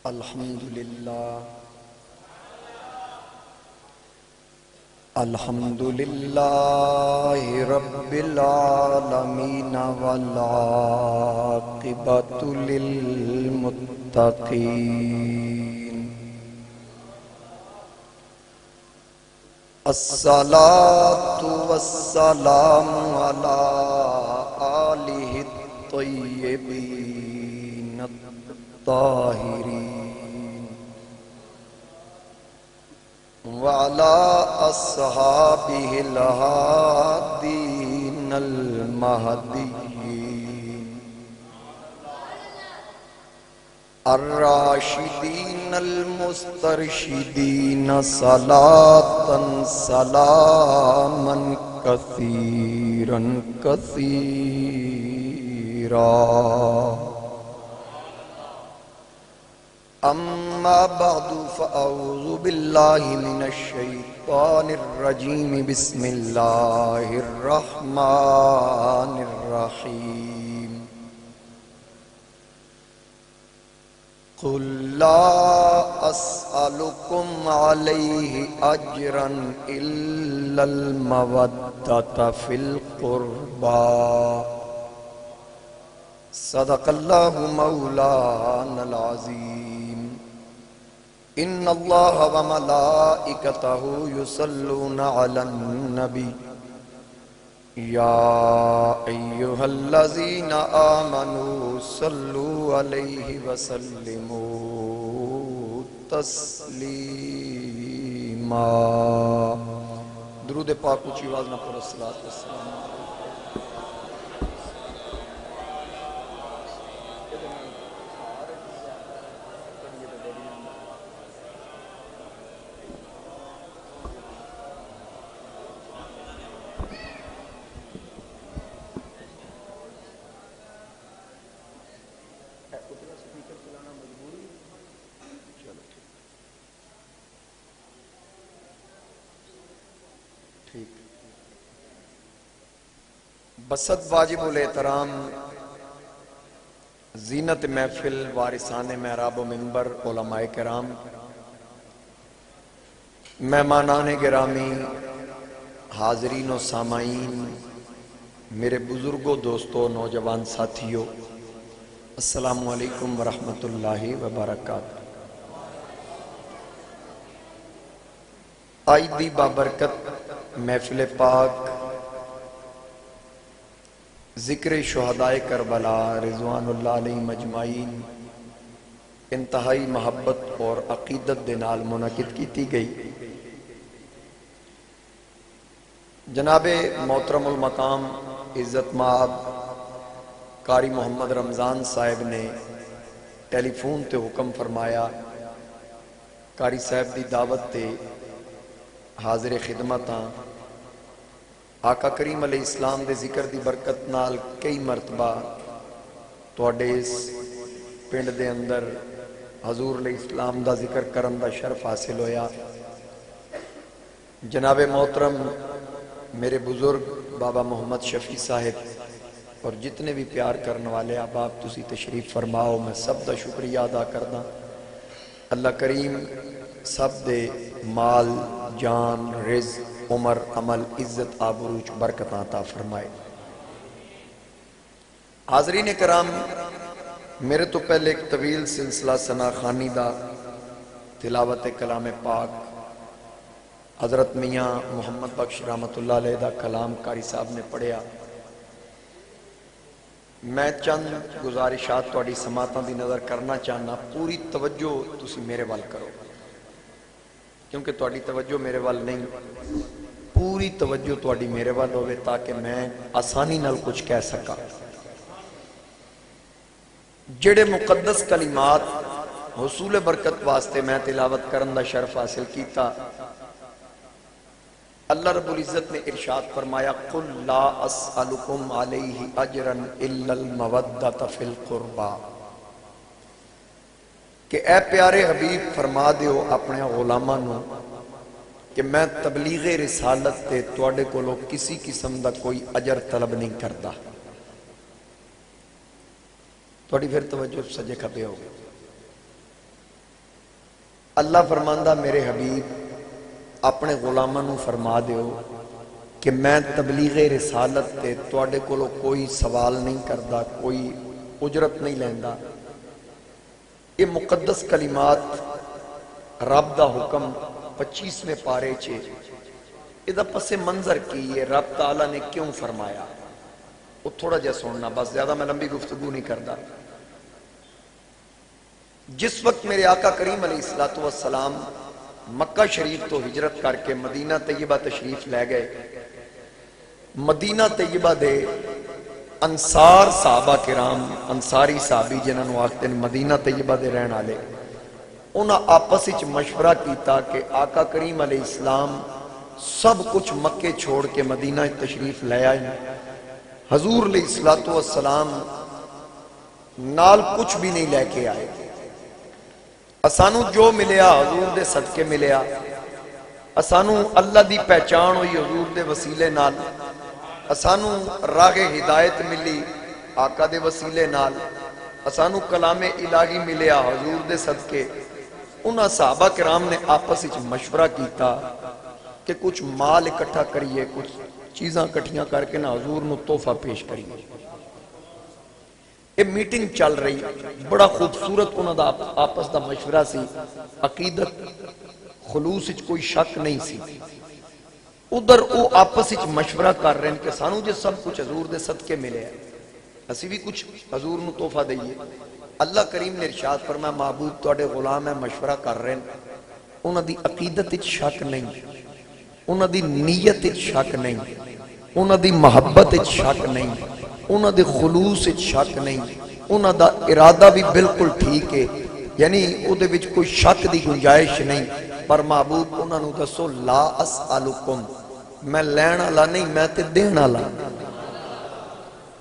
الحمدللہ رب العالمین والعاقبۃ للمتقین الصلاۃ والسلام علی آلہ الطیبین الطاہرین وعلى أصحابه الهادين المهديين الراشدين المسترشدين صلاة سلاما كثيرا كثيرا اما بعد فاعوذ باللہ من الشیطان الرجیم بسم اللہ الرحمن الرحیم قل لا اسألکم علیہ اجرا الا المودۃ فی القربى صدق اللہ مولانا العظیم ان اللہ وملائکتہ یصلون علی النبی یا ایہا الذین آمنوا صلوا علیہ وسلموا تسلیما درود پاک اونچی آواز نہ پڑھو صلاۃ والسلام بسط واجب الاحترام زینت محفل وارثان محراب و منبر علماء کرام مہمانان گرامی حاضرین و سامعین میرے بزرگوں دوستوں نوجوان ساتھیوں السلام علیکم ورحمۃ اللہ وبرکاتہ آج دی بابرکت محفل پاک ذکر شہدائے کربلا رضوان اللہ علیہ مجمعین انتہائی محبت اور عقیدت دے نال منعقد کی گئی جناب محترم المقام عزت مآب قاری محمد رمضان صاحب نے ٹیلی فون تے حکم فرمایا قاری صاحب دی دعوت تے حاضر خدمتاں آقا کریم علیہ السلام دے ذکر دی برکت نال کئی مرتبہ تواڈے اس پنڈ دے اندر حضور علیہ السلام دا ذکر کرن دا شرف حاصل ہویا جناب محترم میرے بزرگ بابا محمد شفیع صاحب اور جتنے بھی پیار کرنے والے احباب تسی تشریف فرماؤ میں سب دا شکریہ ادا کردا اللہ کریم سب دے مال جان رزق عمر عمل عزت آبروج برکت عطا فرمائے حاضرین کرام میرے تو پہلے ایک طویل سلسلہ ثنا خوانی دا تلاوت کلام پاک حضرت میاں محمد بخش رحمت اللہ علیہ دا کلام قاری صاحب نے پڑھیا میں چند گزارشات تواڈی سماعتاں دی نظر کرنا چاہنا پوری توجہ تسی میرے وال کرو کیونکہ تواڈی توجہ میرے وال نہیں پوری توجہ تواڈی میرے وال ہوئے تاکہ میں آسانی نال کچھ کہہ سکا جڑے مقدس کلمات حصول برکت واسطے میں تلاوت کرن دا شرف حاصل کیتا اللہ رب العزت نے ارشاد فرمایا قل لا اسألکم علیہ اجرا الا المودۃ فی القربى کہ اے پیارے حبیب فرما دیو اپنے غلاماں نو کہ میں تبلیغ رسالت تے تواڈے کولوں کسی قسم دا کوئی اجر طلب نہیں کردا تواڈی پھر توجہ سجے کھبے ہو گئے اللہ فرماندہ میرے حبیب اپنے غلاماں نو فرما دیو کہ میں تبلیغ رسالت تے تواڈے کولو کوئی سوال نہیں کردا، کوئی اجرت نہیں لیندا۔ یہ مقدس کلمات رب دا حکم 25ویں پارے چے ادا پس منظر کی ہے، رب تعالیٰ نے کیوں فرمایا وہ تھوڑا جا سننا، بس زیادہ میں لمبی گفتگو نہیں کردا۔ جس وقت میرے آقا کریم علیہ السلام مکہ شریف تو ہجرت کر کے مدینہ طیبہ تشریف لے گئے، مدینہ طیبہ دے انصار صحابہ کرام، انصاری صحابی جنہاں نو آختے ہیں مدینہ طیبہ دے رہن والے، انہاں آپس وچ مشورہ کیتا کہ آقا کریم علیہ السلام سب کچھ مکے چھوڑ کے مدینہ تشریف لے آئے، حضور علیہ السلام نال کچھ بھی نہیں لے کے آئے۔ اسانو جو ملیا حضور دے صدقے ملیا، اسانو اللہ دی پہچان ہوئی حضور دے وسیلے نال، اسانو راہ ہدایت ملی آقا دے وسیلے نال، اسانو کلام الہی ملیا حضور دے صدقے۔ انہاں صحابہ کرام نے آپس وچ مشورہ کیتا کہ کچھ مال اکٹھا کریے، کچھ چیزاں اکٹھیاں کر کے نہ حضور نو تحفہ پیش کریے۔ یہ میٹنگ چل رہی، بڑا خوبصورت انہاں دا آپس دا مشورہ سی، عقیدت خلوص وچ کوئی شک نہیں سی۔ ادھر وہ آپس وچ مشورہ کر رہے ہیں کہ سانو جے سب کچھ حضور دے صدقے ملے ہیں، اسی بھی کچھ حضور نو تحفہ دئیے۔ اللہ کریم نے ارشاد فرمایا معبود تواڈے غلام ہے، مشورہ کر رہے ہیں، انہاں دی عقیدت وچ شک نہیں، انہاں دی نیت وچ شک نہیں، انہاں دی محبت وچ شک نہیں، انہاں دے خلوص وچ شک نہیں، انہاں دا ارادہ بھی بالکل ٹھیک ہے، یعنی او دے وچ کوئی شک دی گنجائش نہیں۔ پر محبوب انہاں نو دسو لا اسالکم، میں لین والا نہیں، میں تے دین والا،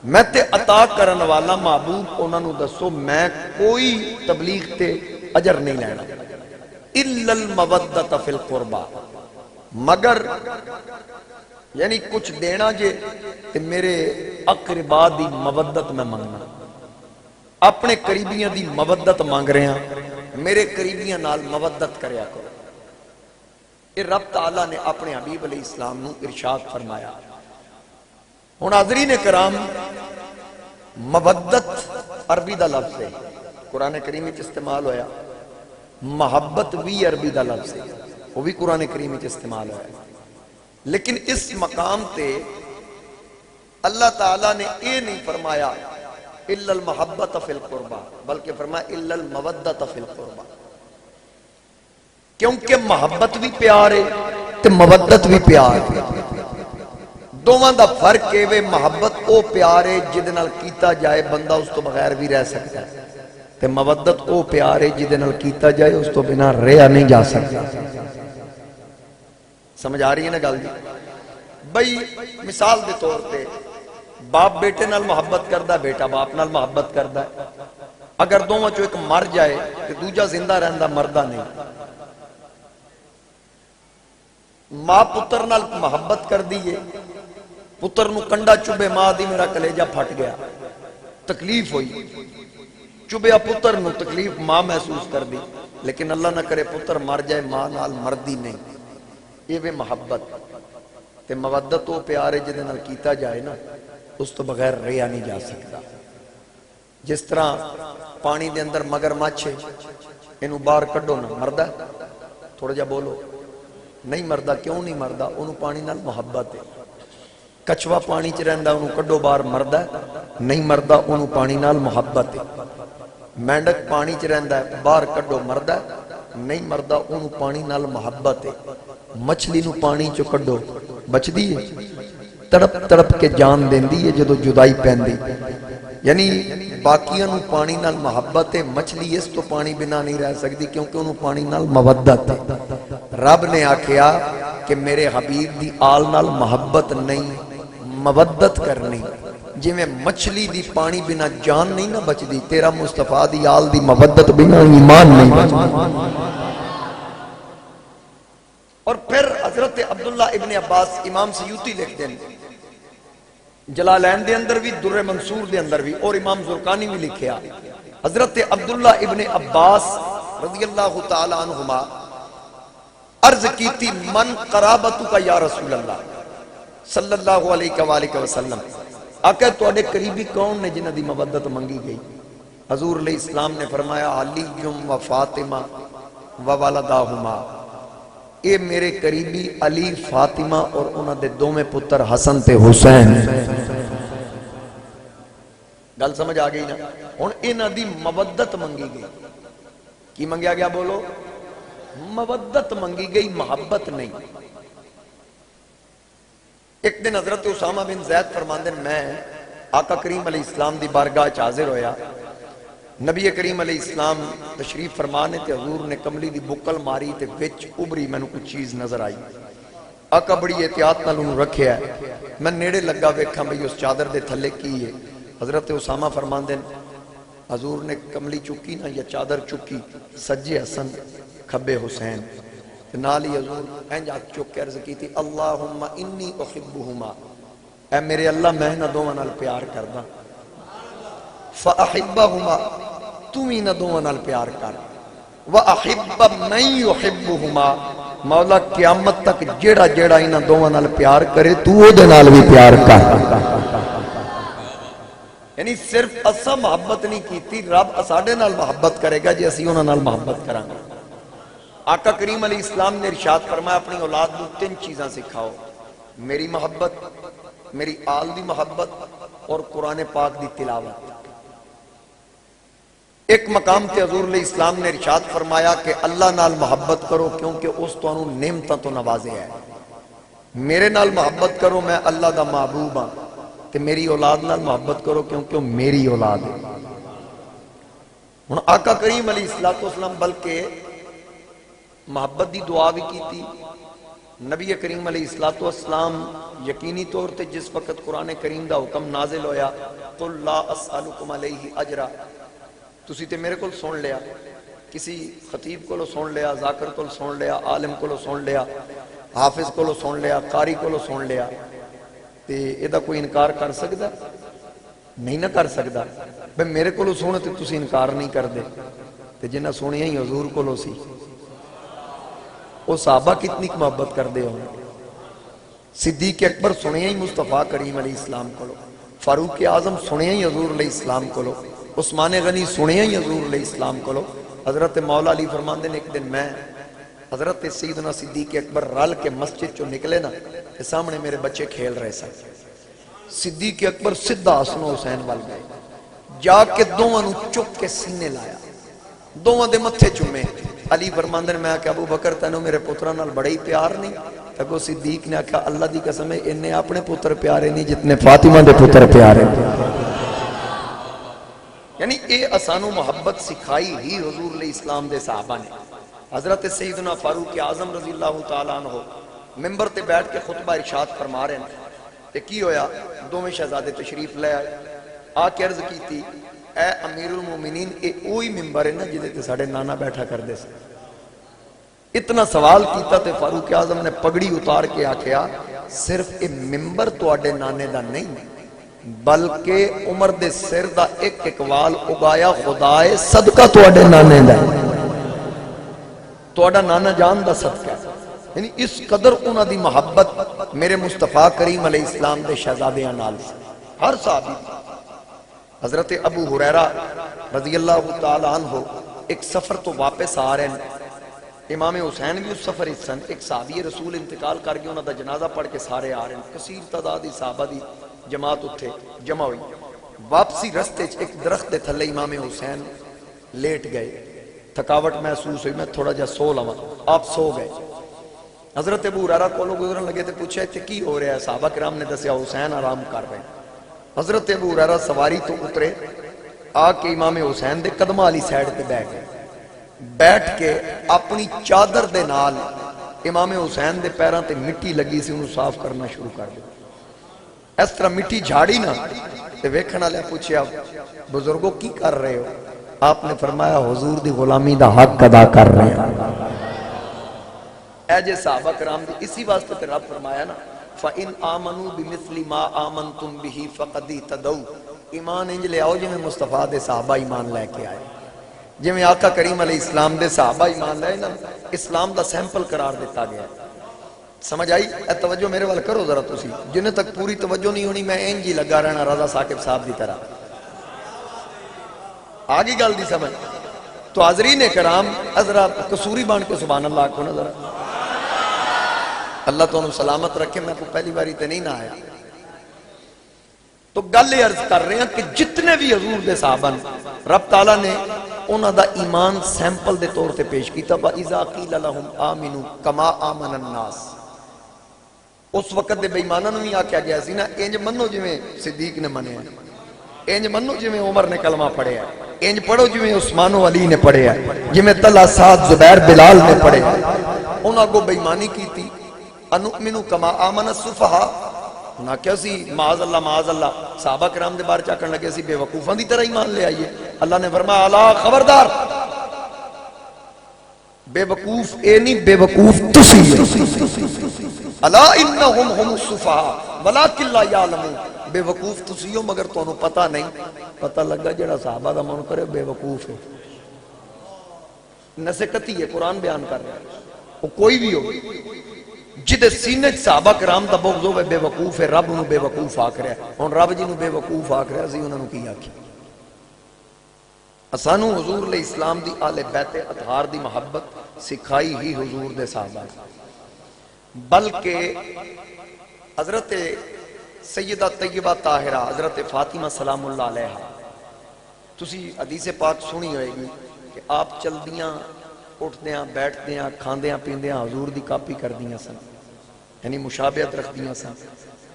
میں تے عطا کرن والا۔ محبوب انہاں نو دسو میں کوئی تبلیغ تے اجر نہیں لینا، الا المودۃ فی القربہ، مگر یعنی کچھ دینا جے تے میرے اقربا دی مودت میں منگنا، اپنے قریبیاں دی مودت مانگ رہے ہیں، میرے قریبیاں نال مودت کریا کرو۔ یہ رب تعالیٰ نے اپنے حبیب علیہ السلام نو ارشاد فرمایا۔ ہن حاضرین کرام، مودت عربی دا لفظ ہے، قرآن کریم وچ استعمال ہویا، محبت بھی عربی دا لفظ ہے، وہ بھی قرآن کریم وچ استعمال ہویا، لیکن اس مقام تے اللہ تعالیٰ نے یہ نہیں فرمایا الا المحبت فی القربہ، بلکہ فرمایا الا المودۃ فی القربہ، کیونکہ محبت بھی پیار ہے تے مودت بھی پیار ہے۔ دوواں دا فرق ہے، وہ محبت او پیار ہے جدے نال کیتا جائے بندہ اس تو بغیر بھی رہ سکتا ہے، تے مودت او پیار ہے جدے نال کیتا جائے اس تو بنا رہا نہیں جا سکتا۔ سمجھ آ رہی ہے نا گل جی؟ بھئی مثال دے طور پہ باپ بیٹے نال محبت کردا ہے، بیٹا باپ نال محبت کردا ہے، اگر دونوں چو ایک مر جائے تو دوجا زندہ رہندا مردہ نہیں۔ ماں پتر نال محبت کر دیئے، پتر نو کنڈا چوبے ماں دی میرا کلیجہ پھٹ گیا، تکلیف ہوئی، چوبیا پتر نو تکلیف ماں محسوس کر دی، لیکن اللہ نہ کرے پتر مر جائے ماں نال مردی نہیں، یہ بھی محبت تے مودت وہ پیارے جدے نال کیتا جائے نا اس تو بغیر رہا نہیں جا سکتا۔ جس طرح پانی دے اندر مگر مچھ ہے، انہوں باہر کڈو نا مردہ، تھوڑا جا بولو، نہیں مردہ، کیوں نہیں مردہ؟ انہوں پانی نال محبت ہے۔ کچھوا پانی چ رہندا انہوں کڈو باہر مردہ نہیں مردہ، انہوں پانی نال محبت ہے۔ مینڈک پانی چ رہندا ہے باہر کڈو مردہ نہیں مردہ، انہوں پانی نال محبت ہے۔ مچھلی نو پانی چو کڈو بچ دی ہے، تڑپ تڑپ کے جان دین دی ہے جدو جدائی پہن دی، یعنی باقیاں نو پانی نال محبت ہے، مچھلی اس تو پانی بنا نہیں رہ سکتی کیونکہ انہوں پانی نال مودت ہے۔ رب نے آکھیا کہ میرے حبیب دی آل نال محبت نہیں مودت کرنی، جی میں مچھلی دی پانی بنا جان نہیں نہ بچ دی، تیرا مصطفیٰ دی آل دی مودت بنا ایمان نہیں بچ دی۔ اور پھر حضرت عبداللہ ابن عباس امام سیوطی لکھتے ہیں، جلالین دے اندر بھی، در منصور دے اندر بھی، اور امام زرقانی بھی لکھیا، حضرت عبداللہ ابن عباس رضی اللہ تعالی عنہما عرض کی تھی من قرابتک یا رسول اللہ صلی اللہ علیہ وآلہ وسلم، آقا تواڈے قریبی کون نے جنہاں دی مودت منگی گئی؟ حضور علیہ السلام نے فرمایا علی و فاطمہ و والداہما، اے میرے قریبی علی، فاطمہ اور انہاں دے دوویں پتر حسن تے حسین۔ گل سمجھ آ گئی نا؟ ہن انہاں دی مودت منگی گئی۔ کی منگیا گیا بولو؟ مودت منگی گئی، محبت نہیں۔ ایک دن حضرت اسامہ بن زید فرماندے میں آقا کریم علیہ السلام دی بارگاہ چ حاضر ہویا، نبی کریم علیہ السلام تشریف فرمانے تے حضور نے کملی دی بکل ماری تے وچ ابری مینوں کوئی چیز نظر آئی۔ آقا بڑی احتیاط نال انہوں رکھیا ہے، میں نیڑے لگا ویکھاں بھئی اس چادر دے تھلے کی ہے۔ حضرت اسامہ فرماندے حضور نے کملی چکی نا یا چادر چکی، سجے حسن کھبے حسین، نال ہی حضور انج ہاتھ چک کے عرض کی تھی اللہم انی احبہما، اے میرے اللہ میں نہ دوواں نال پیار کردا، فاحبہما تو ہی نہ دوواں نال پیار کر، واحب من یحبہما، مولا قیامت تک جیڑا جیڑا انہاں دوواں نال پیار کرے تو او دے نال بھی پیار کر۔ یعنی صرف اسا محبت نہیں کیتی، رب اساڈے نال محبت کرے گا جی اسی انہاں نال محبت کریں گے۔ آقا کریم علیہ السلام نے ارشاد فرمایا اپنی اولاد کو 3 چیزاں سکھاؤ، میری محبت، میری آل دی محبت اور قرآن پاک دی تلاوت۔ ایک مقام تے حضور علیہ السلام نے ارشاد فرمایا کہ اللہ نال محبت کرو کیونکہ اس تو نعمتاں تو نوازے ہے، میرے نال محبت کرو میں اللہ دا محبوب ہاں، تے میری اولاد نال محبت کرو کیونکہ وہ میری اولاد ہے۔ ہن آقا کریم علیہ السلام بلکہ محبت دی دعا بھی کی تھی۔ نبی کریم علیہ السلام یقینی طور تے جس وقت قرآن کریم دا حکم نازل ہویا قل لا اسألکم علیہ اجرا، تسی تے میرے کول سن لیا، کسی خطیب کولو سن لیا، ذاکر کولو سن لیا، عالم کولو سن لیا، حافظ کولو سن لیا، قاری کولو سن لیا، تے ایدہ کوئی انکار کر سکتا؟ نہیں نہ کر سکتا۔ بے میرے کولو سنے تے تسی انکار نہیں کر دے، تے جنہ سنیا ہی حضور کولو سی، وہ صحابہ کتنی محبت کر دے ہوں، صدیق اکبر سنیا ہی مصطفیٰ کریم علیہ السلام کولو، فاروق اعظم سنیا ہی حضور علیہ السلام کولو، عثمان غنی سنیا ہی حضور علیہ السلام کولو۔ حضرت مولا علی فرماندے نے ایک دن میں حضرت سیدنا صدیق اکبر رل کے مسجد چو نکلے نا، کہ سامنے میرے بچے کھیل رہے سن، صدیق اکبر سدھا حسن و حسین وال گئے، جا کے دوواں نو چک کے سینے لایا، دوواں دے متھے چومے۔ علی فرماندن میں آکھا ابو بکر تینوں میرے پتران نال بڑے ہی پیار نہیں؟ تکو صدیق نے آکھا اللہ دی قسم ہے انہیں اپنے پتر پیارے نہیں جتنے فاطمہ دے پتر پیارے۔ یعنی اے اسانو محبت سکھائی ہی حضور علیہ السلام دے صحابہ نے۔ حضرت سیدنا فاروق اعظم رضی اللہ تعالیٰ عنہ ممبر تے بیٹھ کے خطبہ ارشاد فرما رہے ہیں، تے کی ہویا دوویں شہزادے تشریف لے آئے، آ کے عرض کی تھی اے امیر المومنین اے اوہی ممبر ہے نا جدے تے ساڑھے نانا بیٹھا کر دے سے۔ اتنا سوال کیتا تے فاروق اعظم نے پگڑی اتار کے آکھیا صرف اے ممبر تو آڈے نانے دا نہیں بلکہ عمر دے سر دا ایک اقوال اگایا خدائے صدقہ تو آڈے نانے دا، تو آڈا نانا جان دا صدقہ۔ یعنی اس قدر انہاں دی محبت میرے مصطفیٰ کریم علیہ السلام دے شہزادیاں نال سے ہر صحابی۔ حضرت ابو ہریرہ رضی اللہ تعالیٰ عنہ ایک سفر تو واپس آ رہے ہیں، امام حسین بھی اس سفر سن، ایک صحابی رسول انتقال کر گیا، انہاں دا جنازہ پڑھ کے سارے آ رہے ہیں، کثیر تعداد صحابہ دی جماعت اتھے جمع ہوئی۔ واپسی رستے ایک درخت دے تھلے امام حسین لیٹ گئے، تھکاوٹ محسوس ہوئی، میں تھوڑا جا سو لواں، آپ سو گئے۔ حضرت ابو ہریرہ کولوں گزرن لگے تے پوچھا تے کی ہو رہا ہے؟ صحابہ کرام نے دسیا حسین آرام کر رہے ہیں۔ حضرت ابو ہریرہ سواری تو اترے، آ کے امام حسین دے قدمہ والی سائیڈ تے بیٹھ گئے، بیٹھ کے اپنی چادر دے نال امام حسین دے پیراں تے مٹی لگی سی انہوں صاف کرنا شروع کر دیا۔ اس طرح مٹی جھاڑی نا تے ویکھن والے پوچھیا بزرگوں کی کر رہے ہو؟ آپ نے فرمایا حضور دی غلامی دا حق ادا کر رہے ہیں۔ اے جے صحابہ کرام دی اسی واسطے تے رب فرمایا نا فَإِنْ آمَنُوا بِمِثْلِ مَا آمَنْتُمْ بِهِ فَقَدِ اهْتَدَوْا، ایمان انج لے آؤ جی میں مصطفیٰ دے صحابہ ایمان لے کے آئے۔ جی میں آقا کریم علیہ السلام دے صحابہ ایمان لائے نا اسلام دا سیمپل قرار دیتا گیا ہے. سمجھ آئی؟ اے توجہ میرے وال کرو ذرا تسی، جنہیں تک پوری توجہ نہیں ہونی میں این جی لگا رہنا رضا ثاقب صاحب دی طرح. آگی گل دی سمجھ. تو حاضرین کرام حضرات قصوری بان کے سبحان اللہ کو نظر اللہ تو انہوں سلامت رکھے. میں کو پہلی باری تے نہیں نہ آیا. تو گل یہ عرض کر رہے ہیں کہ جتنے بھی حضور دے صحابہ رب تعالیٰ نے انہوں دا ایمان سیمپل دے طور تے پیش کیتا. وَإِذَا قِيلَ لَهُمْ آمِنُوا كَمَا آمَنَ النَّاسِ. اس وقت دے بے ایمانوں بھی آکھیا گیا سی نا انج منو جویں صدیق نے منے ہیں, انج منو جویں عمر نے کلمہ پڑھے ہے, انج پڑھو جویں عثمان و علی نے پڑھے ہے, جویں طلحہ سعد زبیر بلال نے پڑھے ہے. انہاں کو بے ایمانی کی تھی. انؤمن کما آمن السفہاء. انہاں کیا سی معاذ اللہ صحابہ کرام دے بارے چاکن لگے سی بے وقوفاں دی طرح ایمان لے آئیے. اللہ نے فرمایا الا خبردار بے وقوف اے نہیں بے وقوف تسی الا انہم هم السفہاء ولکن لا یعلمون. بے وقوف تسی ہو مگر تو انہوں پتہ نہیں. پتہ لگا جڑا صحابہ دا من کرے بے وقوف ہے. نسکتی ہے قرآن بیان کر رہا ہے. وہ کوئی بھی ہو جدے سینے صحابہ کرام دا بغض ہوئے بے وقوف ہے. رب انہوں بے وقوف آکھ رہا ہے. اور رب جنہوں بے وقوف آکھ رہا ہے انہوں نے کی آکھی. اسانو حضور علیہ السلام دی آل بیت اطہار دی محبت سکھائی ہی حضور دے صحابہ, بلکہ حضرت سیدہ طیبہ طاہرہ حضرت فاطمہ سلام اللہ علیہ تسی حدیث پاک سنی ہوئے گی کہ آپ چل دیاں اٹھ دیاں بیٹھ دیاں کھان دیاں پین دیاں حضور دی کاپی کر دیاں سن, یعنی مشابہت رکھ دیاں سن.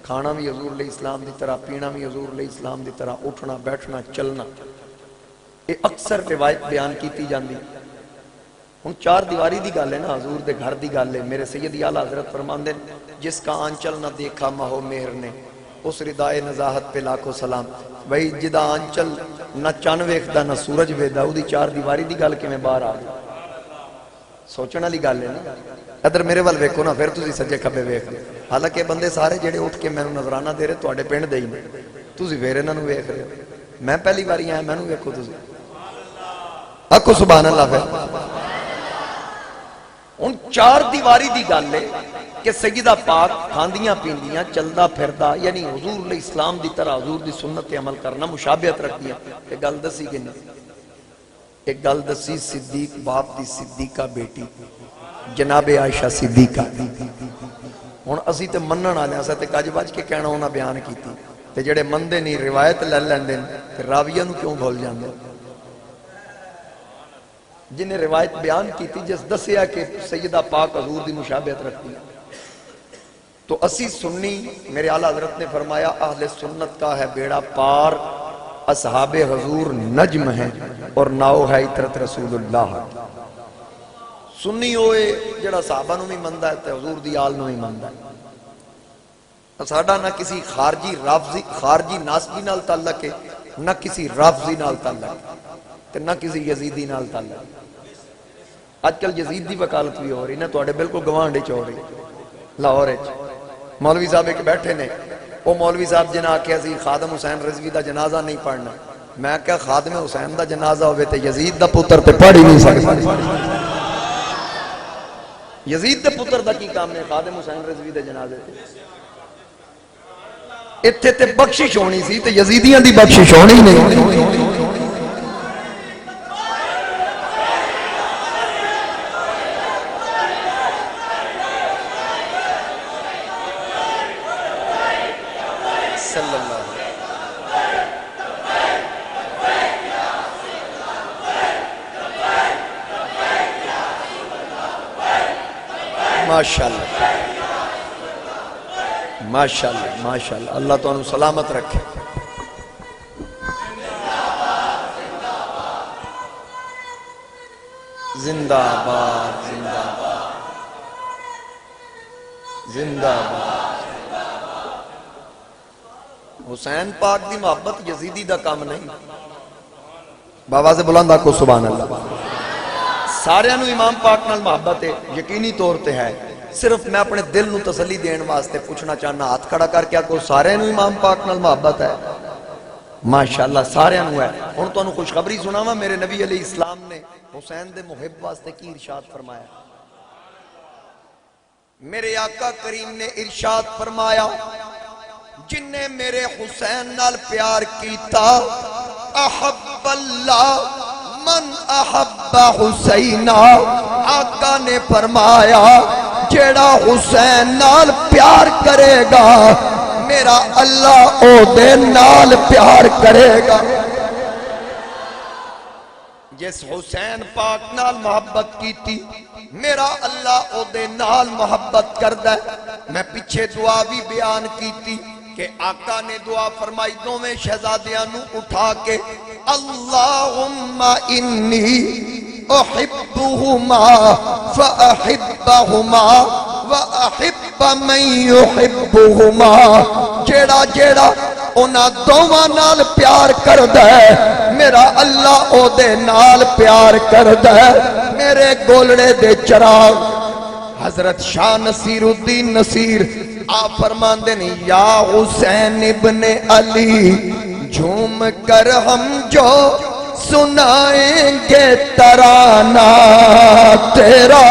کھانا بھی حضور علیہ السلام دی طرح, پینا بھی حضور علیہ السلام دی طرح, اٹھنا بیٹھنا چلنا. یہ اکثر روایت بیان کیتی جاندی. ہن چار دیواری دی گل ہے نا, حضور دے گھر دی گل ہے. میرے سیدی اعلیٰ حضرت فرماندے جس کا آنچل نہ دیکھا ماہو مہر نے اس ردائے نزاہت پہ لاکھوں سلام. بھئی جدا آنچل نہ چن ویکھدا نہ سورج ویکھدا او دی چار دیواری دی گل کیویں باہر آ گئی؟ سوچن والی گل ہے نا. ادھر میرے وال ویکھو نا پھر تسی سجے کھبے ویکھ. حالانکہ بندے سارے جڑے اٹھ کے مینوں نظرانہ دے رہے تواڈے پنڈ دے ہی نے, تسی پھر انہاں نوں ویکھ رہے ہو. میں پہلی باری آیا مینوں ویکھو تسی. آکھو سبحان اللہ. پھر ان چار دیواری دی گل ہے کہ سیدہ پاک کھاندیاں پیندیاں چلدا پھردا, یعنی حضور علیہ السلام دی طرح حضور دی سنت عمل کرنا, مشابہت رکھ دیا. ایک گل دسی کہ نہیں, ایک گل دسی صدیق باپ دی صدیقہ بیٹی جناب عائشہ صدیقہ. ہن اسی تے منن والے ہاں تے کج بج کے کہنا انہاں بیان کیتی, تے جڑے مندے نہیں روایت لے لیندے تے راویہ نوں کیوں بھول جاندے؟ جنہیں روایت بیان کی تھی جس دسیا کہ سیدہ پاک حضور دی مشابہت رکھتی ہے. تو اسی سنی میرے اعلیٰ حضرت نے فرمایا اہل سنت کا ہے بیڑا پار, اصحاب حضور نجم ہیں اور ناؤ ہے عطرت رسول اللہ. سنی ہوئے جڑا صحابہ نو بھی مندہ ہے تے حضور دی آل نو بھی مندہ ہے. ساڈا نہ کسی خارجی ناسبی نال تعلق ہے, نہ کسی رافضی نال تعلق ہے, تے نہ کسی یزیدی نال تعلق. آج کل یزید دی وکالت بھی ہو رہی نا, تواڈے بالکل گوانڈ وچ ہو رہی لاہور وچ. مولوی صاحب ایک بیٹھے نے, وہ مولوی صاحب جنہاں آکھیا سی خادم حسین رضوی دا جنازہ نہیں پڑھنا. میں کہا خادم حسین دا جنازہ ہوئے تے یزید دا پتر تے پڑھ ہی نہیں سکتا. یزید دے پتر دا کی کام نے خادم حسین رضوی دے جنازے تے؟ اتھے تے بخشش ہونی سی تے یزیدیاں دی بخشش ہونی نہیں. ماشاءاللہ ماشاءاللہ ماشاءاللہ. اللہ تو انہوں سلامت رکھے. زندہ باد زندہ باد زندہ باد. حسین پاک دی محبت یزیدی دا کام نہیں. بابا سے بلندہ کو سبحان اللہ. سارے انہوں امام پاک نال محبت ہے, یقینی طور تے ہے. صرف میں اپنے دل نو تسلی دین واسطے پوچھنا چاہنا ہاتھ کھڑا کر کے کو سارے انہوں امام پاک نال محبت ہے؟ ماشاءاللہ سارے انو ہے. ان تو انو خوشخبری سناوا میرے نبی علیہ السلام نے حسین دے محب واسطے کی ارشاد فرمایا. میرے آقا کریم نے ارشاد فرمایا جن نے میرے حسین نال پیار کیتا احب اللہ من احب حسین. آقا نے فرمایا جیڑا حسین نال پیار کرے گا میرا اللہ او دے نال پیار کرے گا. جس حسین پاک نال محبت کیتی میرا اللہ او دے نال محبت کردہ. میں پیچھے دعا بھی بیان کیتی کہ آقا نے دعا فرمائی دوویں شہزادیاں نو اٹھا کے اللہم انی احبہما فاحبہما واحب من یحبہما. جیڑا جیڑا اونا دوواں نال پیار کردہ ہے میرا اللہ او دے نال پیار کردہ ہے. میرے گولڑے دے چراغ حضرت شاہ نصیر الدین نصیر آپ فرماندے نہیں یا حسین ابن علی جھوم کر ہم جو سنائیں گے ترانہ تیرا.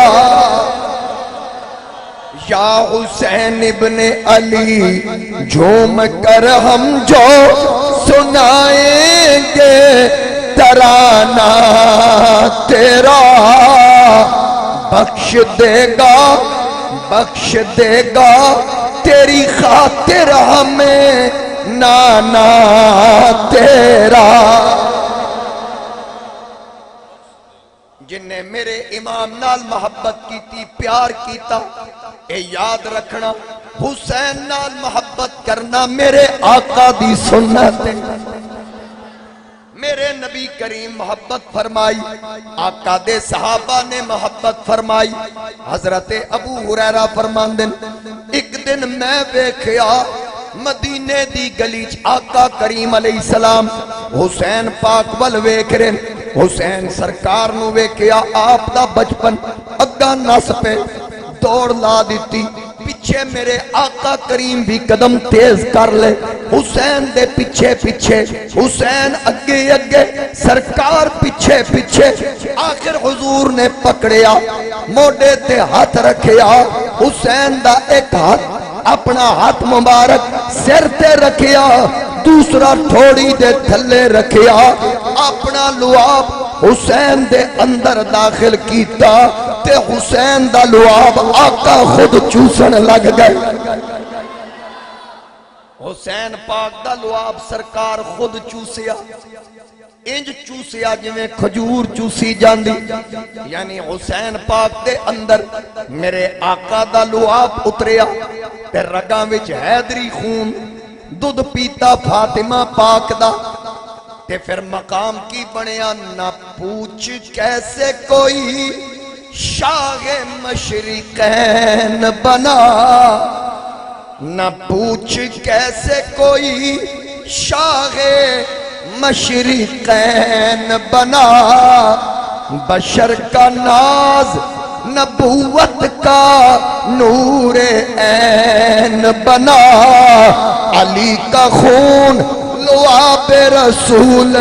یا حسین ابن علی جھوم کر ہم جو سنائیں گے ترانہ تیرا. بخش دے گا تیری خاطر ہمیں نانا تیرا. جن نے میرے امام نال محبت کیتی پیار کیتا اے یاد رکھنا حسین نال محبت کرنا میرے آقا دی سنت ہے. میرے نبی کریم محبت فرمائی آقا دے صحابہ نے محبت فرمائی. حضرت ابو ہریرہ فرماندن ایک دن میں ویکھیا مدینے دی گلیچ آقا کریم علیہ السلام حسین پاک ول ویکھ رہے. حسین سرکار نو ویکھیا آپ دا بچپن اگا نس پہ دوڑ لا دیتی. پیچھے میرے آقا کریم بھی قدم تیز کر لے حسین دے پیچھے پیچھے حسین اگے اگے سرکار پیچھے پیچھے. آخر حضور نے پکڑیا موڈے تے ہاتھ رکھیا حسین دا ایک ہاتھ اپنا ہاتھ مبارک سر تے رکھیا دوسرا تھوڑی دے تھلے رکھیا اپنا لعاب حسین دے اندر داخل کیتا تے حسین دا لعاب آقا خود چوسن لگ گئے. حسین پاک دا لعاب سرکار خود چوسیا انج چوسیا جویں کھجور چوسی جاندی. یعنی حسین پاک دے اندر میرے آقا دا لعاب اتریا تے رگاں وچ حیدری خون دودھ پیتا فاطمہ پاک دا تے پھر مقام کی بنیا. نہ پوچھ کیسے کوئی شاہ مشرقین بنا. نہ پوچھ کیسے کوئی شاہ مشرقین بنا. بشر کا ناز نبوت کا نور عین بنا. علی کا خون لعاب رسول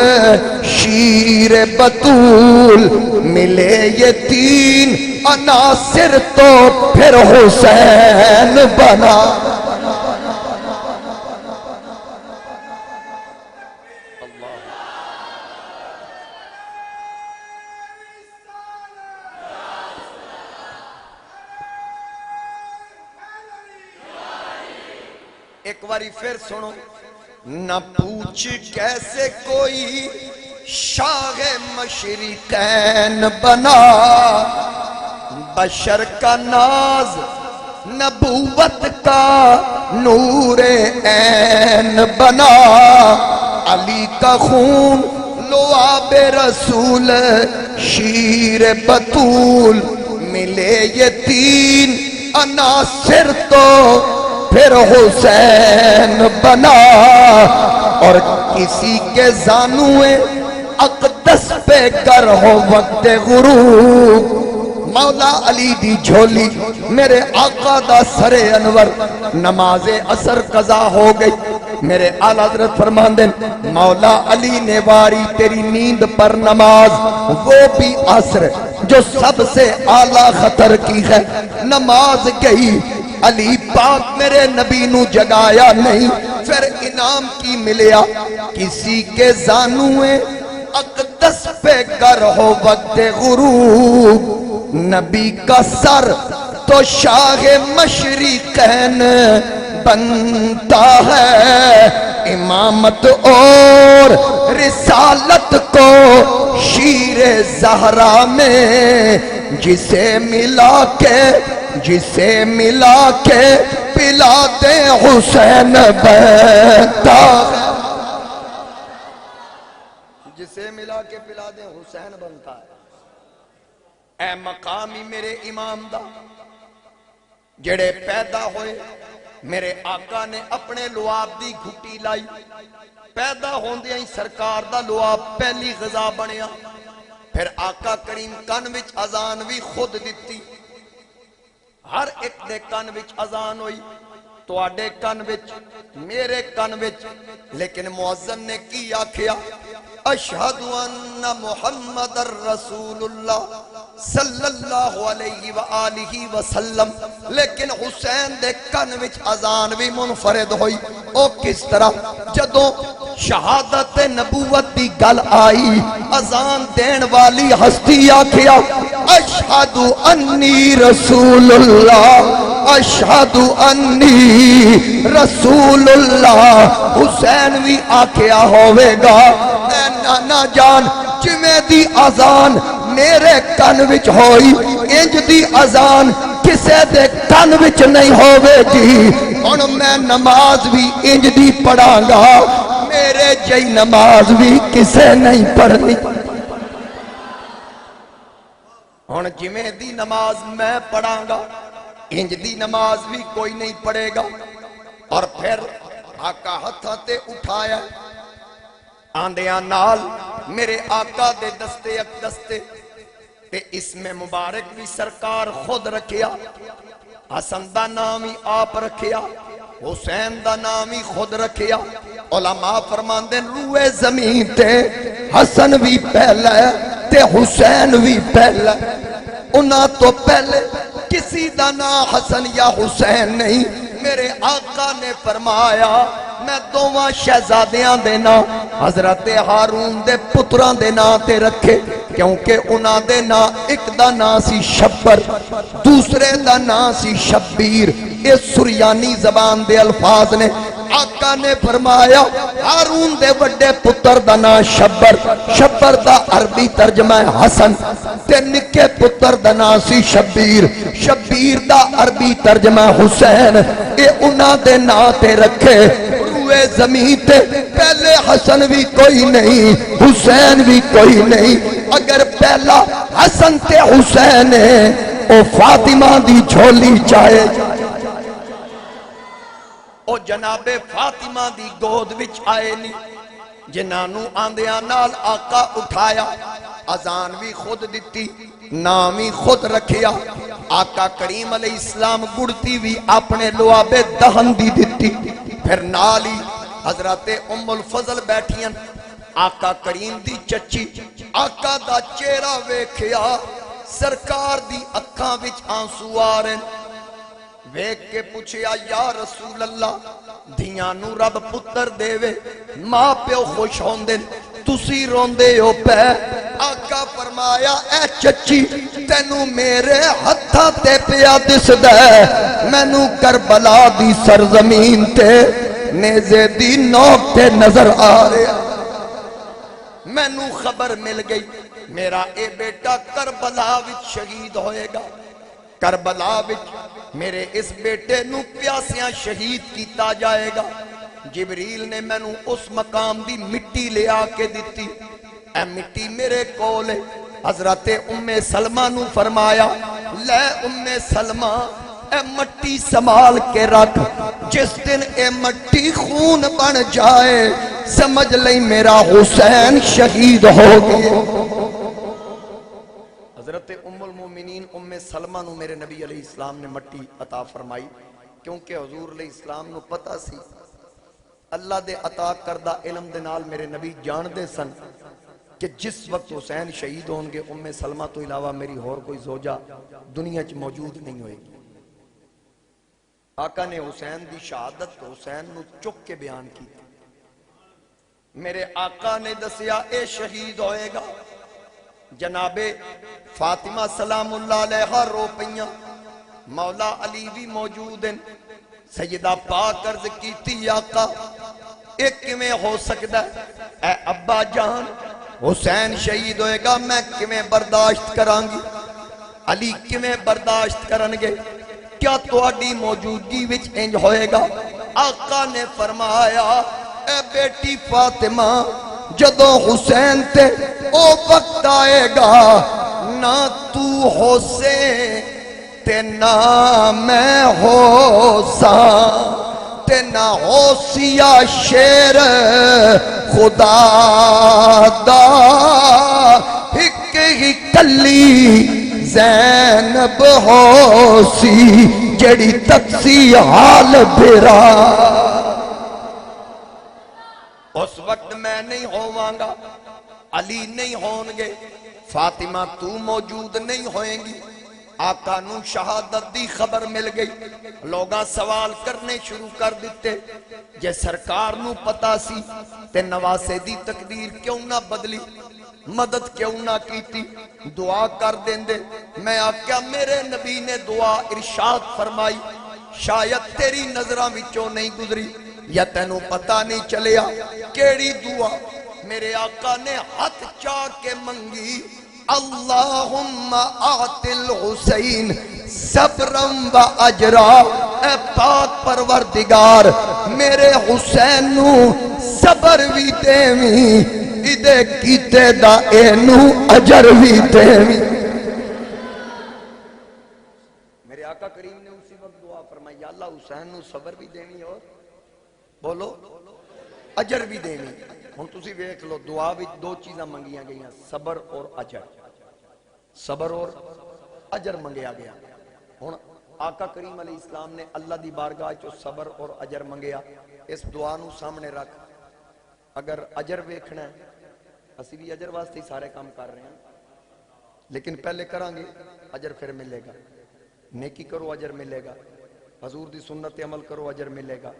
شیر بطول. ملے یہ تین عناصر تو پھر حسین بنا. ایک باری پھر سنو. نہ پوچھ کیسے کوئی شاہ مشرقین بنا. بشر کا ناز نبوت کا نور عین بنا. علی کا خون لعاب رسول شیر بطول. ملے یہ تین عناصر تو پھر حسین بنا. اور کسی کے زانوے اقدس پہ گر ہو وقت غروب. مولا علی دی جھولی میرے آقا دا سر انور. نماز عصر قضا ہو گئی میرے آلہ حضرت فرماندے مولا علی نے واری تیری نیند پر نماز، وہ بھی عصر جو سب سے اعلیٰ خطر کی ہے، نماز گئی علی پاک میرے نبی نو جگایا نہیں، پھر انعام کی ملیا کسی کے زانویں اقدس پہ گر ہو وقت غروب، نبی کا سر تو شاہ مشرقین بنتا ہے، امامت اور رسالت کو شیر زہرا میں جسے ملا کے پلا دے حسین بنتا ہے، جسے ملا کے پلا دے حسین بنتا ہے۔ اے مقامی میرے امام دا جڑے پیدا ہوئے، میرے آقا نے اپنے لعاب دی گھٹی لائی، پیدا ہوندیاں ہی سرکار دا لعاب پہلی غذا بنیا، پھر آقا کریم کن وچ اذان بھی خود دتی، ہر ایک دے کن وچ اذان ہوئی، تو آڈے کن وچ میرے کن وچ، لیکن مؤذن نے کی آکھیا اشہد ان محمد الرسول اللہ صلی اللہ علیہ وآلہ وسلم، لیکن حسین دے کن وچ اذان بھی منفرد ہوئی، او کس طرح؟ جدوں شہادت نبوت دی گل آئی، اذان دین والی ہستی آکھیا اشہد انی رسول اللہ، اشہد انی رسول اللہ، حسین بھی آکھیا ہوئے گا اے نانا جان جمیں دی اذان میرے کن وچ ہوئی، انج دی اذان کسے دے کن وچ نہیں ہوئے جی، اور میں نماز بھی انج دی پڑھاں گا، میرے جئی نماز بھی کسے نہیں پڑھنی، ہن جمیں دی نماز میں پڑھاں گا انج دی نماز بھی کوئی نہیں پڑھے گا۔ اور پھر آقا ہتھاں تے اٹھایا، آندیاں نال میرے آقا دے دستے اقدستے تے اس میں مبارک بھی سرکار خود رکھیا، حسن دا نام ہی آپ رکھیا، حسین دا نام ہی خود رکھیا، علماء فرماندے روئے زمین تے حسن بھی پہلا ہے تے حسین بھی پہلا ہے، انہاں تو پہلے کسی دا نام حسن یا حسین نہیں، میرے آقا نے فرمایا میں دوواں شہزادیاں دے نا حضرت ہارون دے پتران دے نا تے رکھے، کیونکہ انہاں دے نا ایک دا نا سی شبر، دوسرے دا نا سی شبیر، اس سریانی زبان دے الفاظ نے، آقا نے فرمایا ہارون دے وڈے پتر دا نا شبر، شبر دا عربی ترجمہ حسن، تے نکے پتر دا نا سی شبیر، شبیر دا عربی ترجمہ حسین، اے انہاں دے نا تے رکھے، روئے زمین تے پہلے حسن بھی کوئی نہیں حسین بھی کوئی نہیں، اگر پہلا حسن تے حسین ہے او فاطمہ دی جھولی چاہے، او جناب فاطمہ دی گود وچ آئے نہیں، جنانو آندیاں نال آقا اٹھایا، اذان بھی خود دیتی، نام ہی خود رکھیا، آقا کریم علیہ السلام گڑتی بھی اپنے لعاب دہن دی دیتی، پھر نالی حضرت ام الفضل بیٹھیاں، آقا کریم دی چچی، آقا دا چہرہ ویکھیا، سرکار دی اکھاں وچ آنسو آ رہے، ویک کے پوچھیا یا رسول اللہ دھیانو رب پتر دے وے، ماں پیو خوش ہوندے تسی روندے ہو پہ، آقا فرمایا اے چچی تینو میرے ہتھا تے پیا دس دے، مینو کربلا دی سرزمین تے نیزے دی نوک تے نظر آ رہے، مینو خبر مل گئی میرا اے بیٹا کربلا وچ شہید ہوئے گا، کربلا وچ میرے اس بیٹے نو پیاسیاں شہید کیتا جائے گا، جبریل نے میں نو اس مقام دی مٹی لے آکے دیتی، اے مٹی میرے کولے، حضرت ام سلمہ نو فرمایا لے ام سلمہ اے مٹی سنبھال کے رکھ، جس دن اے مٹی خون بن جائے سمجھ لیں میرا حسین شہید ہو گیا۔ حضرت ام المومنین ام سلمہ نو میرے نبی علیہ السلام نے مٹی عطا فرمائی، کیونکہ حضور علیہ السلام نو پتہ سی اللہ دے عطا کردہ علم دے نال میرے نبی جان دے سن کہ جس وقت حسین شہید ہون گے ام سلمہ تو علاوہ میری اور کوئی زوجہ دنیا چ موجود نہیں ہوئے گی۔ آقا نے حسین دی شہادت کو حسین نو چک کے بیان کی، میرے آقا نے دسیا اے شہید ہوئے گا۔ جناب فاطمہ سلام اللہ علیہ رو پئیاں، مولا علی بھی موجود ہیں۔ سیدہ پاک عرض کیتی آقا ایک میں ہو سکتا ہے، اے ابا جان حسین شہید ہوئے گا میں کیویں برداشت کران گی، علی کیویں برداشت کرنگے، کیا تہاڈی موجودگی وچ انج ہوئے گا؟ آقا نے فرمایا اے بیٹی فاطمہ جدوں حسین تے او وقت آئے گا نہ تو حسین تے نہ میں حساں تے نہ حوثیہ شیر خدا دا ہک ہی کلی زینب حوثی جڑی تکسی حال بھرا۔ اس وقت میں نہیں ہوں گا، علی نہیں ہون گے، فاطمہ تو موجود نہیں ہوئیں گی۔ آقا نو شہادت دی خبر مل گئی، لوگاں سوال کرنے شروع کر دیتے جے سرکار نو پتا سی تے نواسے دی تقدیر کیوں نہ بدلی، مدد کیوں نہ کیتی، دعا کر دیندے۔ میں آقا میرے نبی نے دعا ارشاد فرمائی، شاید تیری نظرہ وچوں نہیں گزری یا تینوں پتہ نہیں چلیا کیڑی دعا میرے آقا نے ہاتھ چاہ کے منگی، اللہم آت الحسین صبرم و اجرا، اے پاک پروردگار میرے حسین نو صبر بھی دیویں، ادے کیتے دا اینو اجر بھی دیویں۔ میرے آقا کریم نے اسی وقت دعا فرمائی یا اللہ حسین نو صبر بھی دیویں اور بولو اجر بھی دیویں۔ ہن تسی ویکھ لو دعا وچ دو چیزاں منگیاں گئیاں، صبر اور اجر، صبر اور اجر منگیا گیا۔ ہن آقا کریم علیہ السلام نے اللہ دی بارگاہ چو صبر اور اجر منگیا۔ اس دعا نو سامنے رکھ، اگر اجر ویکھنا ہے اسی بھی اجر واسطے ہی سارے کام کر رہے ہیں، لیکن پہلے کران گے اجر پھر ملے گا۔ نیکی کرو اجر ملے گا، حضور دی سنت عمل کرو اجر ملے گا،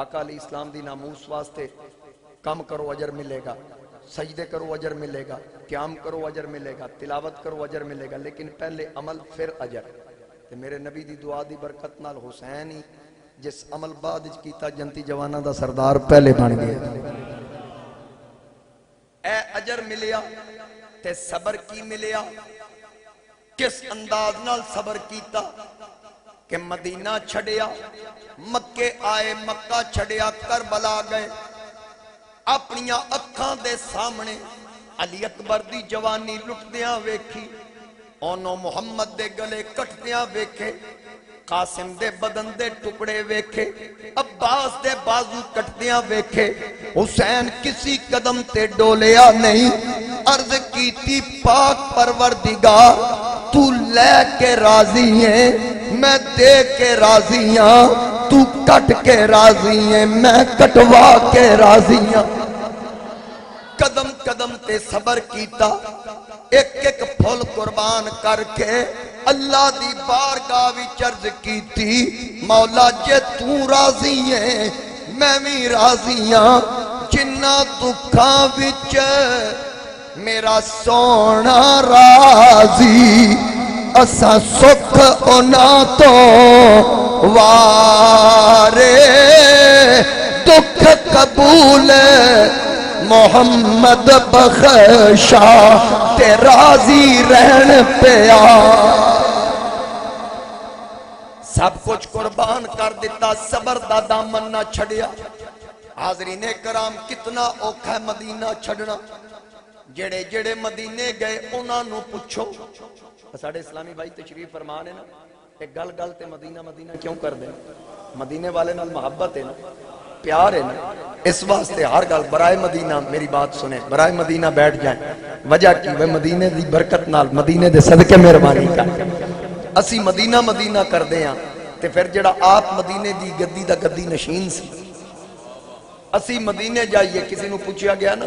آقا علیہ السلام دی ناموس واسطے کام کرو اجر ملے گا، سجدے کرو اجر ملے گا، قیام کرو اجر ملے گا، تلاوت کرو اجر ملے گا، لیکن پہلے عمل پھر اجر۔ تے میرے نبی دی دعا دی برکت نال حسین ہی جس عمل بعد کیتا جنتی جوانہ دا سردار پہلے بن گیا۔ اے اجر ملیا تے صبر کی ملیا، کس انداز نال صبر کیتا کہ مدینہ چھڑیا، مکے آئے، مکہ چھڑیا، کربلا گئے، اپنیاں اکھاں دے سامنے علی اکبر دی جوانی لٹدیاں ویکھی، اونو محمد دے گلے کٹدیاں ویکھے، قاسم دے بدن دے ٹکڑے ویکھے، عباس دے بازو کٹدیاں ویکھے، حسین کسی قدم تے ڈولیا نہیں۔ عرض کیتی پاک پروردگار تو لے کے راضی ہے، میں دے کے راضی ہاں، تو کٹ کے راضی ہے، میں کٹوا کے راضی ہاں۔ قدم قدم تے صبر کیتا، ایک ایک پھول قربان کر کے اللہ دی بارگاہ وچ عرض کیتی مولا جے تو راضی ہے میں بھی راضی ہاں، جنہ دکھاں وچ میرا سونا راضی، اسا سکھ اونا تو وارے، دکھ قبول محمد بخشا تے راضی رہن پیا۔ سب کچھ قربان کر دیتا، صبر دا دامن نہ چھڑیا۔ حاضرین کرام کتنا اوکھا ہے مدینہ چھڑنا، جڑے جڑے مدینے گئے انہاں نو پوچھو۔ ساڑھے اسلامی بھائی تشریف فرمانے نا ایک گل گل تے مدینہ مدینہ کیوں کر دیں؟ مدینے والے نال محبت ہے نا، پیار ہے نا، اس واسطے ہر گل برائے مدینہ میری بات سنیں، برائے مدینہ بیٹھ جائیں۔ وجہ کی وہ مدینے دی برکت نال، مدینے دے صدقے مہربانی کر اسی مدینہ مدینہ کر دیں تے پھر جڑا آپ مدینے دی گدی دا گدی نشین سی اسی مدینے جائیے، کسی نو پوچھا گیا نا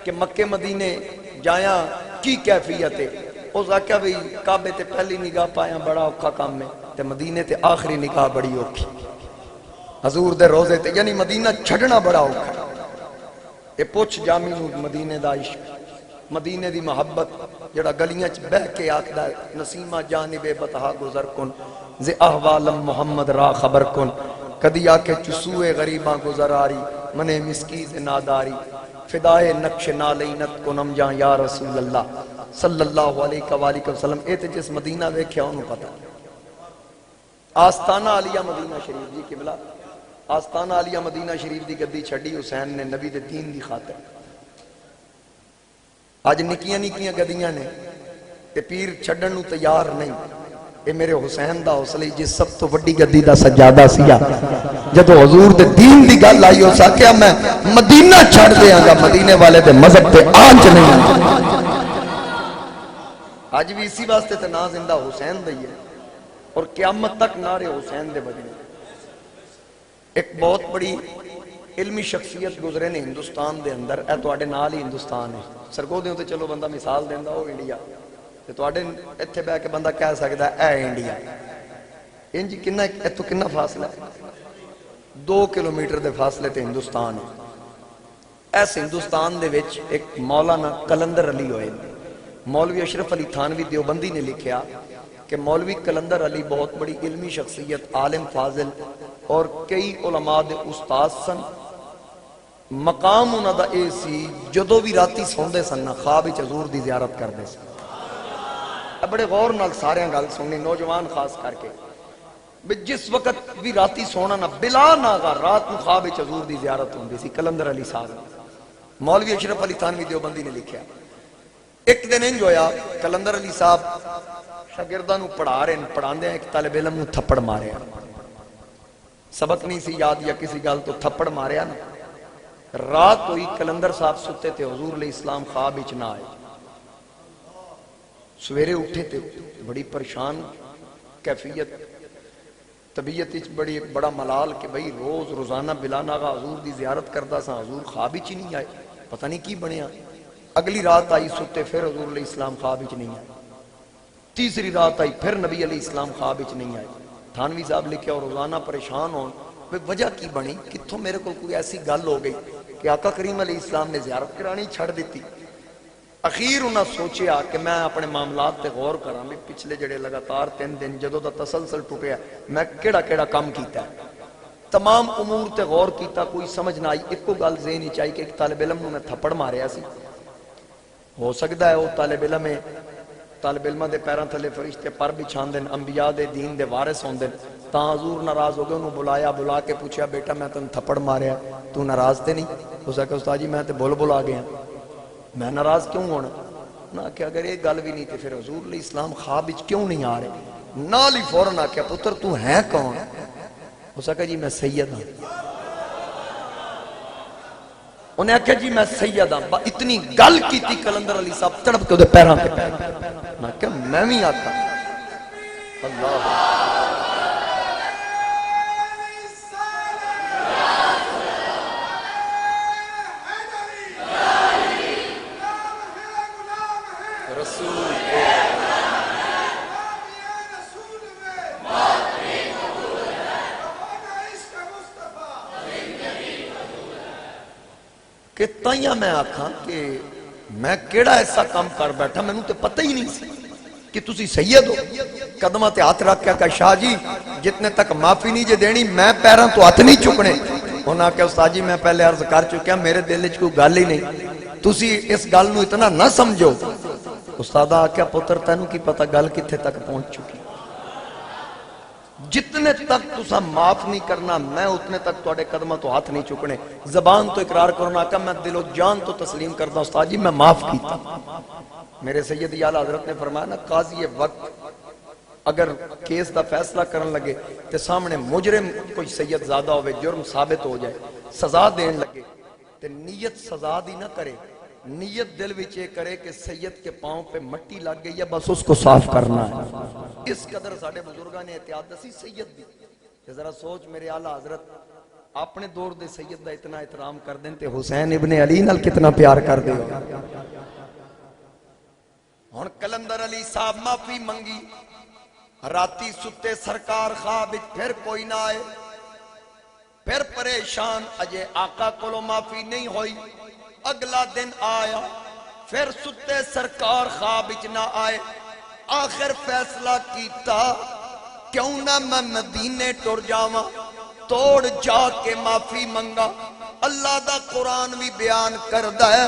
کہ مکے مدینے جایا کی کیفیت ہے، اس آکھیا بھئی کعبے تے پہلی نگاہ پایا بڑا اوکھا کام ہے، تے مدینے تے آخری نگاہ بڑی اوکھی، حضور دے روزے تے یعنی مدینہ چھڑنا بڑا اوکھا ہے۔ اے پوچھ جامی نو مدینے دا عشق، مدینے دی محبت، جڑا گلیاں چ بہ کے آکھدا ہے نسیمہ جانب بطحا گزر کن زِ احوالم محمد را خبر کن، کدی آکے چسوئے غریباں گزر آری منے مسکیز ناداری، فدائے نقش نالینت کنم جان یا رسول اللہ صلی اللہ علیہ وآلہ وسلم۔ اے تے جس مدینہ ویکھیا انہوں پتہ آستانہ علیہ مدینہ شریف جی قبلہ، آستانہ علیہ مدینہ شریف دی گدی چھڑی حسین نے نبی دے دین دی خاطر۔ آج نکیاں نکیاں گدیاں نے تے پیر چھڑن نو تیار نہیں، اے میرے حسین دا حوصلے جس سب تو وڈی گدی دا سجادہ سیا، جدو حضور دے دین دی گل آئی ہو سکیا میں مدینہ چھڑ دیا گا، مدینے والے دے مذہب تے آنچ نہیں۔ آج بھی اسی واسطے تے نا زندہ حسین دئی ہے اور قیامت تک نعرے حسین دے بجنے۔ ایک بہت بڑی علمی شخصیت گزرے نے ہندوستان دے اندر، اے تو آڑے نال ہی ہندوستان ہے، سرگو دیوں تے چلو بندہ مثال دیندہ ہو انڈیا، تو آڑے اتھے بے کے بندہ کہہ سکتا ہے اے انڈیا، انجی کنہ اتو کنہ فاصلہ ہے 2 کلومیٹر دے فاصلے تے ہندوستان ہے۔ ایس ہندوستان دے وچ ایک مولانا قلندر علی ہوئے، مولوی اشرف علی تھانوی دیوبندی نے لکھیا کہ مولوی قلندر علی بہت بڑی علمی شخصیت، عالم فاضل اور کئی علماء دے استاد سن، مقام انہاں دا اے سی جدو بھی راتی سوندے سن نا خواب وچ حضور دی زیارت کردے سن۔ بڑے غور نال سارے گل سننی، نوجوان خاص کر کے جس وقت بھی راتی سونا نا بلا ناغا رات کو خواب وچ حضور دی زیارت ہوندی سی۔ قلندر علی صاحب مولوی اشرف علی تھانوی دیوبندی نے لکھیا ایک دن انج ہویا قلندر علی صاحب شاگرداں نو پڑھا رہے ہیں، پڑھاندے ہیں ایک طالب علم نو تھپڑ ماریا، سبق نہیں سی یاد یا کسی گل تو تھپڑ ماریا نا، رات ہوئی قلندر صاحب ستے تھے، حضور علیہ السلام خواب وچ نہ آئے، سویرے اٹھے تھے بڑی پریشان کیفیت، طبیعت بڑی بڑا ملال کہ بھئی روزانہ بلا ناغا حضور دی زیارت کردہ سا، حضور خواب وچ نہیں آئے، پتہ نہیں کی بنیا۔ اگلی رات آئی ستے پھر حضور علیہ السلام خواب وچ نہیں آئے، تیسری رات آئی پھر نبی علیہ السلام خواب وچ نہیں آئے۔ تھانوی صاحب لکھے اور روزانہ پریشان ہون وجہ کی بنی، کتھوں میرے کو کوئی ایسی گل ہو گئی کہ آقا کریم علیہ السلام نے زیارت کرانی چھڑ دیتی۔ اخیر انہاں سوچیا کہ میں اپنے معاملات تے غور کراں بھی پچھلے جڑے لگاتار 3 دن جدو دا تسلسل ٹوٹیا میں کیڑا کام کیتا ہے، تمام امور تے غور کیتا، کوئی سمجھ نہ آئی۔ ایک کو گل ذہن ہی چاہیے کہ ایک طالب علم نو میں تھپڑ ماریا سی، ہو سکتا ہے وہ طالب علم ہے، طالب علمہ دے پیران تھلے فرشتے پر بچھان دن، انبیاء دے دین دے وارث ہون دن، تاں حضور ناراض ہو گئے، انہوں بلایا، بلا کے پوچھا بیٹا میں تن تھپڑ ماریا تو ناراض تے نہیں؟ ہو سکتا استاد جی میں تے بول آ گیا، میں ناراض کیوں ہونا؟ نہ کہ اگر یہ گل بھی نہیں تھی پھر حضور علیہ السلام خواب وچ کیوں نہیں آ رہے؟ نال ہی فوراً آکھیا پتر تو ہے کون؟ ہو سکتا جی میں سید ہوں، انہیں آکھیا جی میں سید ہوں، اتنی گل کی تھی قلندر علی صاحب تڑپ کے دے پیران پہ، میں کہا میں بھی آتا اللہ کہ تائیاں میں آکھاں کہ میں کیڑا ایسا کام کر بیٹھا میں نے تے پتہ ہی نہیں سی کہ تسی سید ہو۔ قدمہ تے ہاتھ رکھ کے کہا شاہ جی جتنے تک معافی نہیں جے دینی میں پیران تو ہاتھ نہیں چکنے۔ انہاں کہ استاد جی میں پہلے عرض کر چکیا میرے دل وچ کوئی گل ہی نہیں، تسی اس گل نو اتنا نہ سمجھو۔ استاد آکھیا پتر تینوں کی پتہ گل کتھے تک پہنچ چکی، جتنے تک تسا معاف نہیں کرنا میں اتنے تک تواڈے قدمہ تو ہاتھ نہیں چکنے۔ زبان تو اقرار کرنا کہ میں دل و جان تو تسلیم کرتا استاد جی میں معاف کیتا۔ میرے سید اعلیٰ حضرت نے فرمایا نا قاضی وقت اگر کیس دا فیصلہ کرن لگے تے سامنے مجرم کوئی سید زیادہ ہوئے جرم ثابت ہو جائے سزا دین لگے تے نیت سزا دی نہ کرے، نیت دل وچ یہ کرے کہ سید کے پاؤں پہ مٹی لگ گئی ہے بس اس کو صاف کرنا ہے۔ اس قدر ساڑھے بزرگاں نے احتیاط دسی سید دی کہ ذرا سوچ میرے اعلیٰ حضرت اپنے دور دے سید دا اتنا احترام کر دیں تے حسین ابن علی نال کتنا پیار کر دے ہو. ہن کلندر علی صاحب معافی منگی. راتی ستے سرکار خواب پھر کوئی نہ آئے. پھر پریشان اجے آقا کولو معافی نہیں ہوئی. اگلا دن آیا پھر ستے سرکار خواب نہ آئے. آخر فیصلہ کیتا کیوں نہ میں مدینے ٹر جاواں. توڑ جا کے معافی منگا. اللہ دا قرآن بھی بیان کردا ہے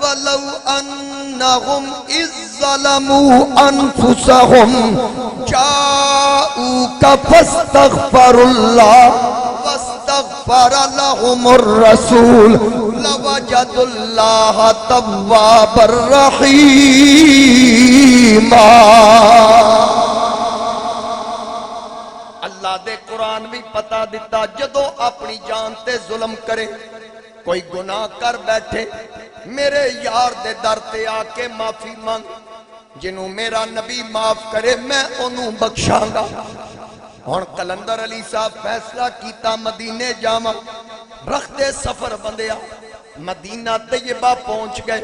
وَلَوْ أَنَّهُمْ إِذْ ظَلَمُوا أَنفُسَهُمْ جَاءُوكَ فَاسْتَغْفَرُوا اللَّهَ وَاسْتَغْفَرَ لَهُمُ الرَّسُولُ لَوَجَدُوا اللَّهَ تَوَّابًا رَحِيمًا. اللہ دے قرآن بھی پتا دیتا جدو اپنی جان تے ظلم کرے کوئی گناہ کر بیٹھے میرے یار دے در تے آکے معافی مانگ. جنہوں میرا نبی معاف کرے میں انہوں بخشاں گا. ہن کلندر علی صاحب فیصلہ کیتا مدینے جاواں. رختے سفر بندیا مدینہ طیبہ پہنچ گئے.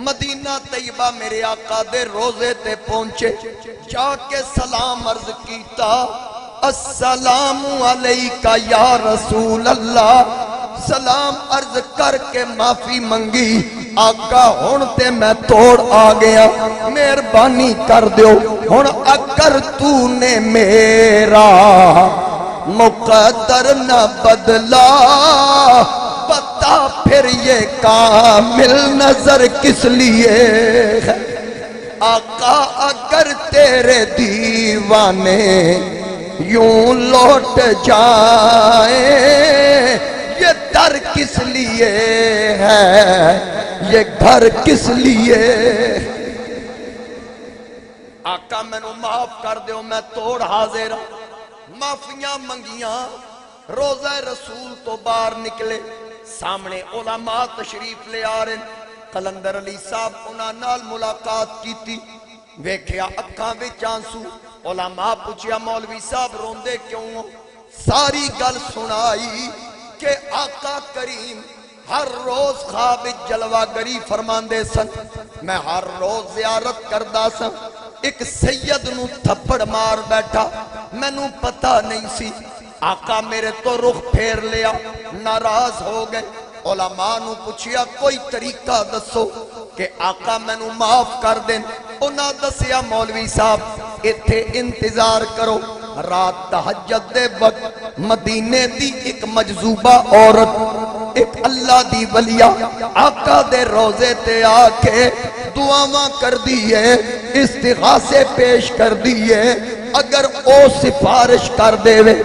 مدینہ طیبہ میرے آقا دے روزے تے پہنچے. جا کے سلام عرض کیتا السلام علیکہ یا رسول اللہ. سلام عرض کر کے معافی منگی. آقا ہون تے میں توڑ آ گیا مہربانی کر دیو. ہون اگر تو نے میرا مقدر نہ بدلا بتا پھر یہ کامل نظر کس لیے ہے. آقا اگر تیرے دیوانے یوں لوٹ جائیں یہ در کس لیے ہے یہ گھر کس لیے. آقا میں نو معاف کر دیو میں توڑ حاضر. معافیاں منگیاں. روزہ رسول تو باہر نکلے. سامنے علماء تشریف لے آ رہے. کلندر علی صاحب انہاں نال ملاقات کیتی. ویکھیا اکھاں وچ آنسو. علماء پوچھیا مولوی صاحب روندے کیوں ہو. ساری گل سنائی کہ آقا کریم ہر روز خواب جلوہ گری فرماندے سن. میں ہر روز زیارت کردا سن. ایک سید نو تھپڑ مار بیٹھا میں نو پتہ نہیں سی. آقا میرے تو رخ پھیر لیا ناراض ہو گئے. علماء نو پوچھیا کوئی طریقہ دسو کہ آقا میں نو معاف کر دیں. انہاں دسیا مولوی صاحب ایتھے انتظار کرو. رات تہجد دے وقت مدینے دی ایک مجذوبہ عورت ایک اللہ دی ولیہ آقا دے روزے تے آکے دعاواں کر دیئے استغاثے پیش کر دیئے. اگر او سفارش کر دے وے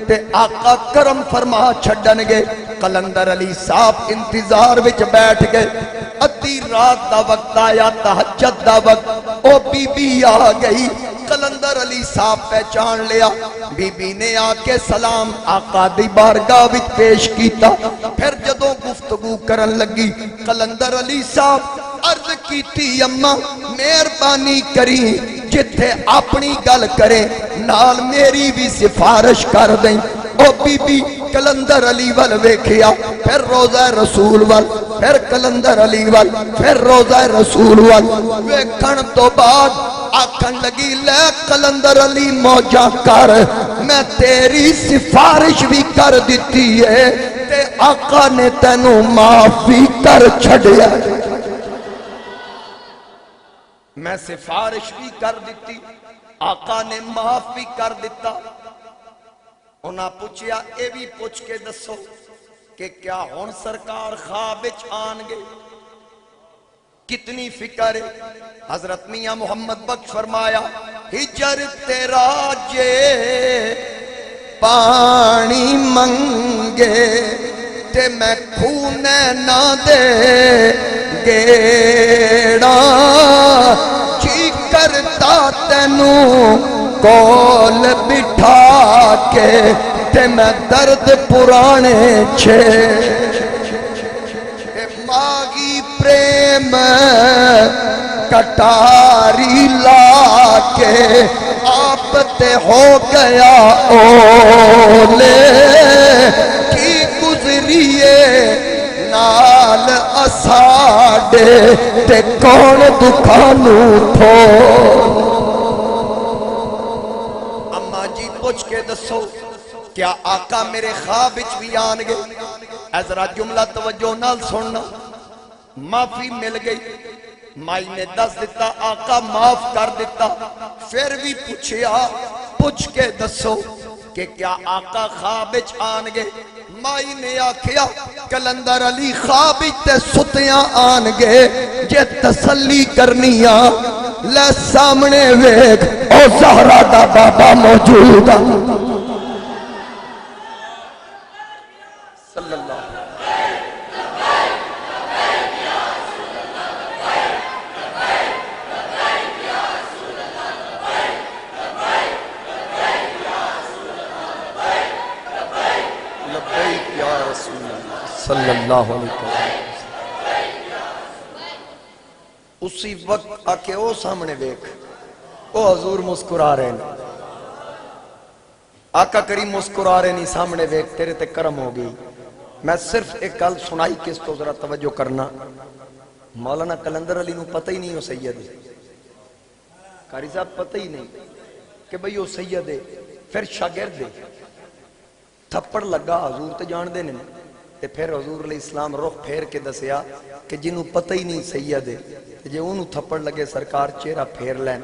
تے آقا کرم فرما چھڑن گے. کلندر علی صاحب انتظار وچ بیٹھ گئے. ادھی رات دا وقت آیا تہجد دا وقت. او بی بی آ گئی. کلندر علی صاحب پہچان لیا. بی بی نے آکے سلام آقا دی بارگاہ وچ پیش کیتا. پھر جدوں گفتگو کرن لگی کلندر علی صاحب عرض کیتی اماں مہربانی کری جتھے اپنی گل کریں نال میری بھی سفارش کر دیں. او بی بی کلندر علی وال ویکھیا پھر روزہ رسول وال پھر کلندر علی وال پھر روزہ رسول وال ویکھن تو بعد آکھن لگی لے کلندر علی موجہ کر میں تیری سفارش بھی کر دیتی ہے تے آقا نے تینوں معافی کر چھڑیا. میں سفارش بھی کر دیتی آقا نے معاف بھی کر دیتا. انہاں پوچھیا اے بھی پوچھ کے دسو کہ کیا ہون سرکار خواب وچ آن گے. کتنی فکر ہے. حضرت میاں محمد بخش فرمایا ہجر تیرا جے پانی منگے تے میں کھونے نہ دے گیڑا جی کرتا تینوں کول بٹھا کے تے میں درد پرانے چھے ماغی پریم کٹاری لا کے آپ تے ہو گیا اولے کی نبیے نال اساڈے تے کون دکھانو تھو اما جی پوچھ کے دسو کیا آقا میرے خواب وچ بھی آن گئے اے ذرا جملہ توجہ نال سننا معافی مل گئی مائی نے دس دیتا آقا معاف کر دیتا پھر بھی پوچھ کے دسو کہ کیا آقا خواب وچ آن گئے مائی نے آکھیا کلندر علی خواب وچ تے ستیاں آن گئے جے تسلی کرنیاں لے سامنے ویکھ او زہرا دا بابا موجود صلی اللہ صلی اللہ علیہ وسلم اسی وقت آکے او سامنے دیکھ او حضور مسکرا رہے ہیں آقا کریم مسکرا رہے نہیں سامنے دیکھ تیرے تے کرم ہو گئی میں صرف ایک گل سنائی کس تو ذرا توجہ کرنا مولانا کلندر علی نو پتہ ہی نہیں ہو سید ہے قاری صاحب پتہ ہی نہیں کہ بھئی وہ سید ہے پھر شاگرد ہے تھپڑ لگا حضور تے جان دے نہیں تے پھر حضور علیہ السلام رخ پھیر کے دسیا کہ جنہوں پتہ ہی نہیں سید ہے جے انہوں تھپڑ لگے سرکار چہرہ پھیر لین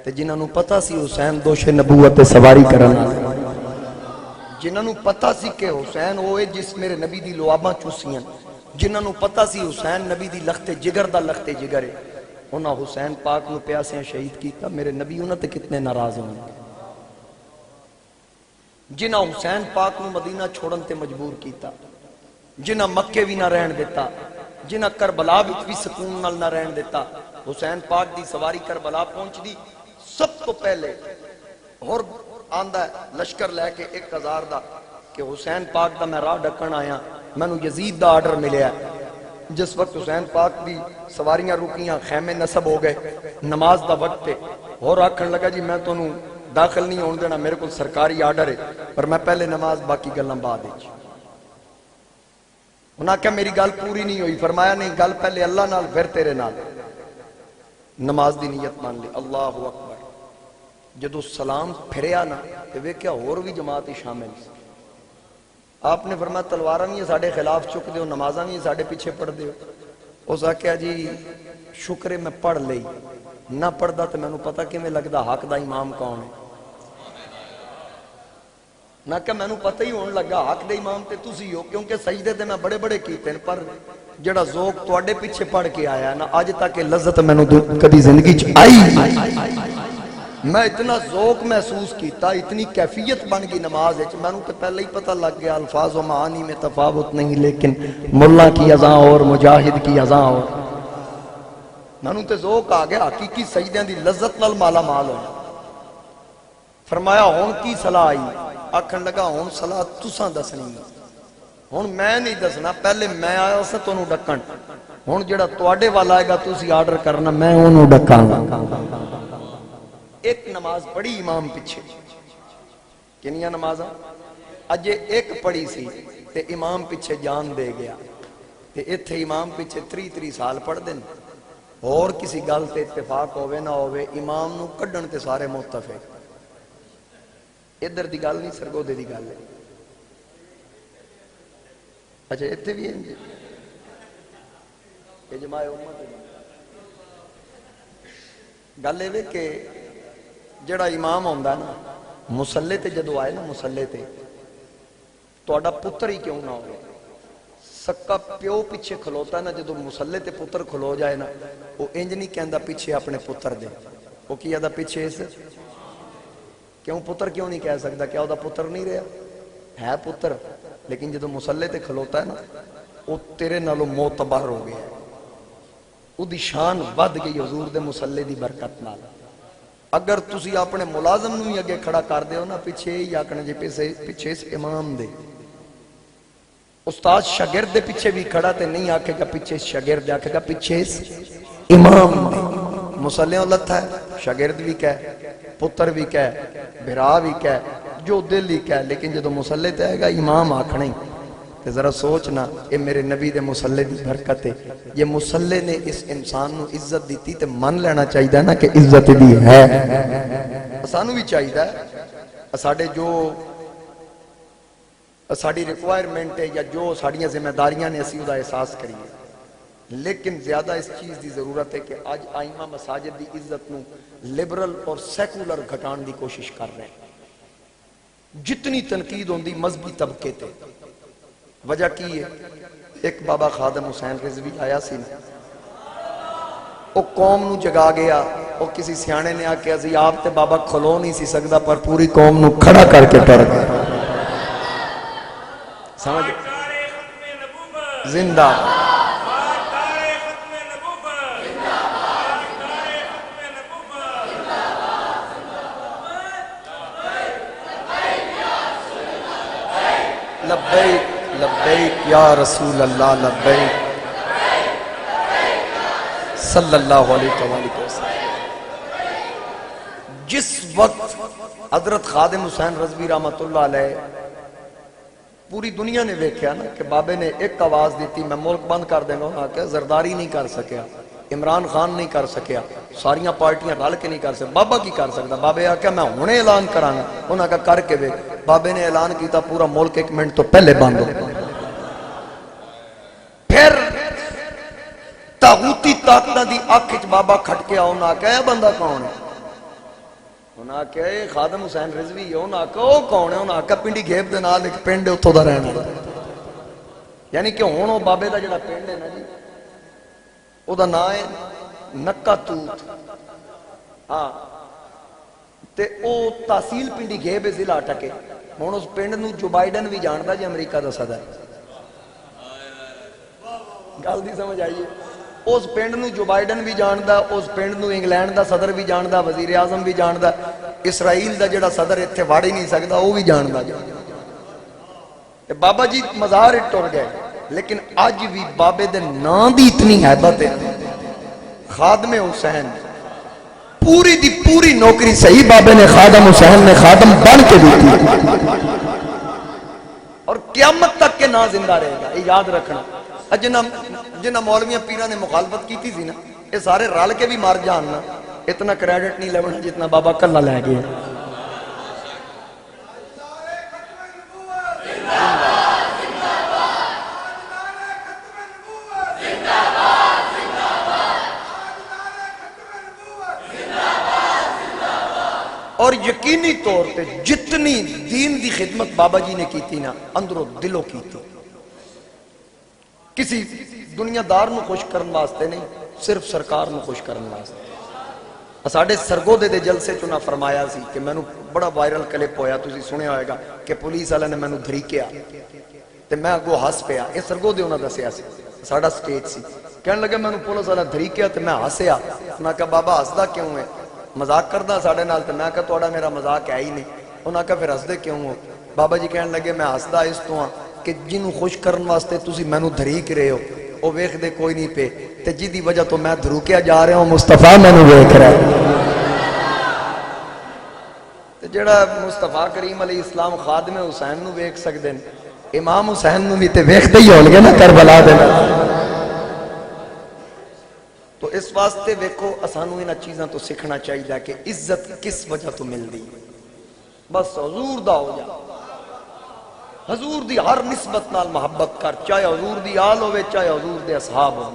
تے جنہوں پتہ سی حسین دوش نبوت سواری کرنا جنہوں پتہ سی کہ حسین ہوئے جس میرے نبی دی لواباں چوسیاں جنہوں پتہ سی حسین نبی دی لخت جگر دا لخت جگر ہے انہاں حسین پاک نو پیاسیاں شہید کیتا میرے نبی انہاں تے کتنے ناراض ہوں جنہ حسین پاک نو مدینہ چھوڑن تے مجبور کیتا جنہ مکے بھی نہ رہن دیتا جنہ کربلا بھی سکون نال نہ رہن دیتا حسین پاک دی سواری کربلا پہنچ دی سب تو پہلے اور آندہ ہے لشکر لے کے 1000 دا کہ حسین پاک دا میں راہ ڈکن آیا میں نو یزید دا آرڈر ملیا جس وقت حسین پاک دی سواریاں رکیاں خیمے نصب ہو گئے نماز دا وقت تے اور آکھن لگا جی میں تو نو داخل نہیں ہون دینا میرے کو سرکاری آرڈر ہے پر میں پہلے نماز باقی گلن بعد ہے انہاں کہا میری گل پوری نہیں ہوئی فرمایا نہیں گل پہلے اللہ نال پھر تیرے نال نماز دی نیت مان لی اللہ اکبر جدو سلام پھریا نا کہ وہ کیا اور بھی جماعت شامل آپ نے فرمایا تلواراں بھی ساڑھے خلاف چک دیو نمازاں بھی ساڑھے پیچھے پڑھ دیو اس آکھیا جی شکر میں پڑھ لئی نہ پڑھ دا تو میں نے پتا کہ میں لگ دا حق دا امام کون ہے نہ کہ میں نے پتہ ہی ہون لگا حق دے امام تے تسی ہو کیونکہ سجدے تے میں بڑے بڑے کیتے ہیں پر جڑا ذوق توڑے پیچھے پڑھ کے آیا نا آج تک لذت میں نے کدی زندگی چ آئی میں اتنا ذوق محسوس کیتا اتنی کیفیت بن گئی نماز ہے میں نے تو پہلے ہی پتہ لگ گیا الفاظ و معانی میں تفاوت نہیں لیکن ملا کی اذاں اور مجاہد کی اذاں اور میں نے تو ذوق آ گیا حقیقی سجدیاں دی لذت نال مالا مال ہو فرمایا ہون کی صلاح آئی آکھن لگا ہون صلاح تساں دسنی ہون میں نہیں دسنا پہلے میں آیا اسے تو انہوں ڈکن ہون جڑا توڑے والا آئے گا تسی آرڈر کرنا میں انہوں ڈکاں گا ایک نماز پڑھی امام پیچھے کنیا نمازاں اجے ایک پڑھی سی تے امام پیچھے جان دے گیا تے ایتھے امام پیچھے 3 سال پڑھ دیں اور کسی گل تے اتفاق ہوئے نہ ہوئے امام نو کڈن تے سارے متفق ادھر دی گل نہیں سرگودے دی گل ہے اچھا اتھے بھی ہیں جی اجماع امت گل ہے کہ جڑا امام ہوندا نا مسلے تے جدو آئے نا مسلے تے تہاڈا پتر ہی کیوں نہ ہوئے سکا پیو پیچھے کھلوتا ہے نا جدو مسلے تے پتر کھلو جائے نا وہ انج نہیں کہندا پیچھے اپنے پتر دے وہ کیا دا پیچھے اس کیوں پتر کیوں نہیں کہہ سکتا کیا دا پتر نہیں رہا ہے پتر لیکن جدو مسلے تے کھلوتا ہے نا وہ تیرے نالو معتبر ہو گیا وہ دی شان ود گئی حضور دے مسلے دی برکت نال اگر تسی اپنے ملازم نو ہی اگے کھڑا کر دے ہو نا پیچھے ہی آکھنا جی پیچھے اس امام دے استاد شاگرد دے پیچھے بھی کھڑا تے نہیں آکھے گا پیچھے شاگرد آکھے گا پیچھے اس امام دے مسلیوں لتھا ہے شاگرد بھی کہے پتر بھی کہے بھرا بھی کہے جو دل ہی کہے لیکن جدو مسلے تے آئے گا امام آکھنا ہی تو ذرا سوچنا یہ میرے نبی دے مسلے دی برکت ہے. یہ مسلے نے اس انسان نو عزت دیتی تے من لینا چاہیے نا کہ عزت دی ہے. سانو بھی چاہیے ساڈے جو ساڑی ریکوائرمنٹ ہے یا جو ساڑیاں ذمہ داریاں نے اسی دا احساس کریے. لیکن زیادہ اس چیز دی ضرورت ہے کہ آج آئمہ مساجد دی عزت نو لبرل اور سیکولر گھٹان دی کوشش کر رہے ہیں. جتنی تنقید ہوندی مذہبی طبقے تے وجہ کی ہے. ایک بابا خادم حسین رضوی آیا سی وہ قوم نو جگا گیا. وہ کسی سیانے نے آکیا سی آپ تے بابا کھلو نہیں سی سکدا پر پوری قوم نو کھڑا کر کے ٹر گیا. سمجھ زندہ لبیک لبیک یا رسول اللہ لبیک صلی اللہ علیہ وسلم. جس وقت حضرت خادم حسین رضوی رحمت اللہ علیہ پوری دنیا نے ویکھیا نا کہ بابے نے ایک آواز دیتی میں ملک بند کر دینا ہوں کہ زرداری نہیں کر سکیا, عمران خان نہیں کر سکیا, ساریاں پارٹیاں رل کے نہیں کر سکتا, بابا کی کر سکتا. بابے آکھیا میں ہونے اعلان کرانا, انہاں کا کر کے ویکھ. بابے نے اعلان کیتا پورا ملک 1 منٹ تو پہلے بند ہو. پھر طاغوتی طاقتاں دی اکھ وچ بابا کھٹ کے آؤ نہ کہ بندہ کون ہے. انہاں آکھیا اے خادم حسین رضوی ہے. انہاں آکھیا او کون ہے. انہاں آکھیا پنڈی گھیب دے نال ایک پنڈ ہے اتھوں دا رہنا. یعنی کہ ہن او بابے دا جڑا پنڈ ہے نا جی او دا نام ہے نکا توت. ہاں تے او تحصیل پنڈی گھیب ضلع اٹکے. ہن اس پنڈ نو جو بائیڈن بھی جاندا جی امریکہ دا صدر. گل دی سمجھ آئیے. اس پنڈ نو جو بائیڈن بھی جاندا, اس پنڈ نو انگلینڈ دا صدر بھی جاندا, وزیر اعظم بھی جاندا, اسرائیل دا جڑا صدر ایتھے وڑ ہی نہیں سکدا وہ بھی جاندا. بابا جی مزار ٹر گئے لیکن اج بھی بابے دے نام دی اتنی ہیبت ہے. خادم حسین پوری دی پوری نوکری صحیح بابے نے خادم حسین نے خادم بن کے دی تھی اور قیامت تک کے نام زندہ رہے گا. یہ یاد رکھنا. جنہ مولویاں پیران نے مخالفت کی تھی نا یہ سارے رل کے بھی مر جاننا, اتنا کریڈٹ نہیں لینا جتنا بابا کلا لے گئے. اور یقینی طور پہ جتنی دین دی خدمت بابا جی نے کی تھی نا اندروں دلوں کی تھی. کسی دنیا دار نو خوش کرن واسطے نہیں, صرف سرکار نو خوش کرن واسطے. ساڈے سرگودے دے جلسے چنا فرمایا سی کہ مینوں بڑا وائرل کلپ ہویا, تسی سنیا ہوئے گا کہ پولیس والے نے مینوں دھریکیا تے میں اگوں ہس پیا. یہ سرگودے انہاں دسیا سی, ساڈا سٹیج سی. کہن لگے مینوں پولیس والا دھریکیا تے میں ہسیا. انہاں کہا بابا ہسدا کیوں ہے, مذاق کردا ساڈے نال. تے میں کہا تہاڈا میرا مذاق ہے ہی نہیں. انہاں کہا پھر ہسدے کیوں ہو. بابا جی کہن لگے میں ہسدا اس تو ہاں کہ جنوں خوش کرن واسطے تسی مینوں دھریک رہے ہو وہ ویکھ دے کوئی نہیں پے, تے جی دی وجہ تو میں دھروکیا جا رہا ہوں مصطفیٰ مینوں ویکھ رہا ہے. تے جڑا مصطفیٰ کریم علیہ السلام خادم حسین نو ویکھ سکدے نے امام حسین نو بھی تے ویکھدے ہی ہون گے نا کربلا دے. تو اس واسطے ویکھو اسانو انہاں چیزاں تو سیکھنا چاہیے کہ عزت کس وجہ تو ملدی. بس حضور دا ہو جا, حضور دی ہر نسبت نال محبت کر, چاہے حضور دی آل ہوئے چاہے حضور دے اصحاب ہو.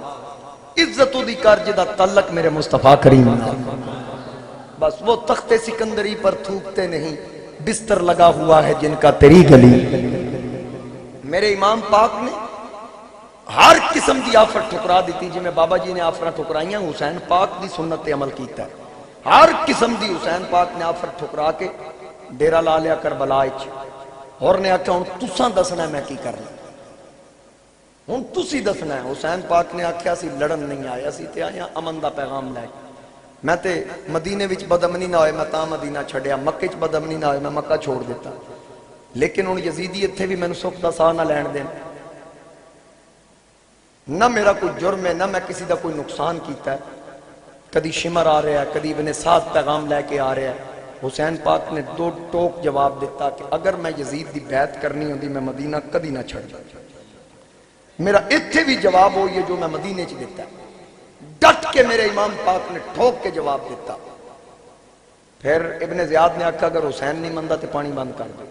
عزتوں دی کر جدا تعلق میرے مصطفیٰ کریم نال. بس وہ تخت سکندری پر تھوکتے نہیں, بستر لگا ہوا ہے جن کا تیری گلی. میرے امام پاک نے ہر قسم دی آفت ٹھکرا دیتی جی میں بابا جی نے آفرہ ٹھکرائیاں. حسین پاک دی سنت تے عمل کیتا ہے. ہر قسم دی حسین پاک نے آفت ٹھکرا کے ڈیرہ لا لیا کربلا وچ. اور نے آکھا ہن تساں دسنا ہے میں کی کرنا, ہن تسی دسنا ہے. حسین پاک نے آکھیا سی لڑن نہیں آیا سی تے آیا امن دا پیغام لے کے. میں تے مدینے وچ بدامنی نہ ہوئے میں تاں مدینہ چھڑیا, مکہ وچ بدامنی نہ ہوئے میں مکہ چھوڑ دیتا. لیکن ہن یزیدی اتھے بھی مینوں سکھ دا ساہ نہ لین دین. نہ میرا کوئی جرم ہے نہ میں کسی دا کوئی نقصان کیتا ہے. کدی شمر آ رہا ہے, کدی ابن سعد پیغام لے کے آ رہا ہے. حسین پاک نے 2 ٹوک جواب دیتا کہ اگر میں یزید دی بیعت کرنی ہوندی میں مدینہ کدی نہ چھڑ جاتا. میرا اتھے بھی جواب ہو یہ جو میں مدینے چ دیتا ہے، ڈٹ کے میرے امام پاک نے ٹھوک کے جواب دیتا۔ پھر ابن زیاد نے آکھا اگر حسین نہیں مندہ تے پانی بند کر دو۔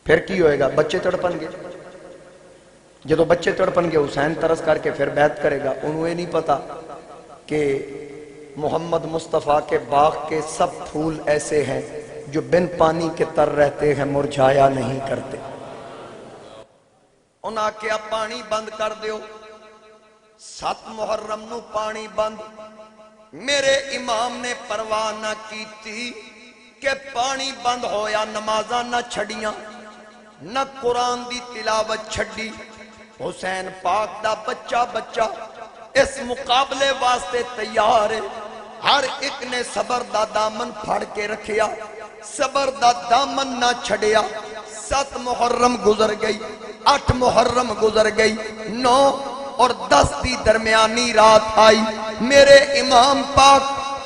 پھر کی ہوئے گا؟ بچے تڑپن گے، جدو بچے تڑپن گے حسین ترس کر کے پھر بیعت کرے گا۔ انہوں یہ نہیں پتا کہ محمد مصطفیٰ کے باغ کے سب پھول ایسے ہیں جو بن پانی کے تر رہتے ہیں، مرجھایا نہیں کرتے۔ انہاں کیا پانی بند کر دیو، 7 محرم نو پانی بند۔ میرے امام نے پرواہ نہ کیتی کہ پانی بند ہویا، نمازاں نہ چھڑیاں، نہ قرآن دی تلاوت چھڑی۔ حسین پاک دا بچہ بچہ اس مقابلے واسطے تیار ہے۔ ہر ایک نے صبر دا دامن پھڑ کے رکھیا، صبر دا دامن نہ چھڑیا۔ 7 محرم گزر گئی، 8 محرم گزر گئی، 9 اور 10 دی درمیانی رات آئی۔ میرے امام پاک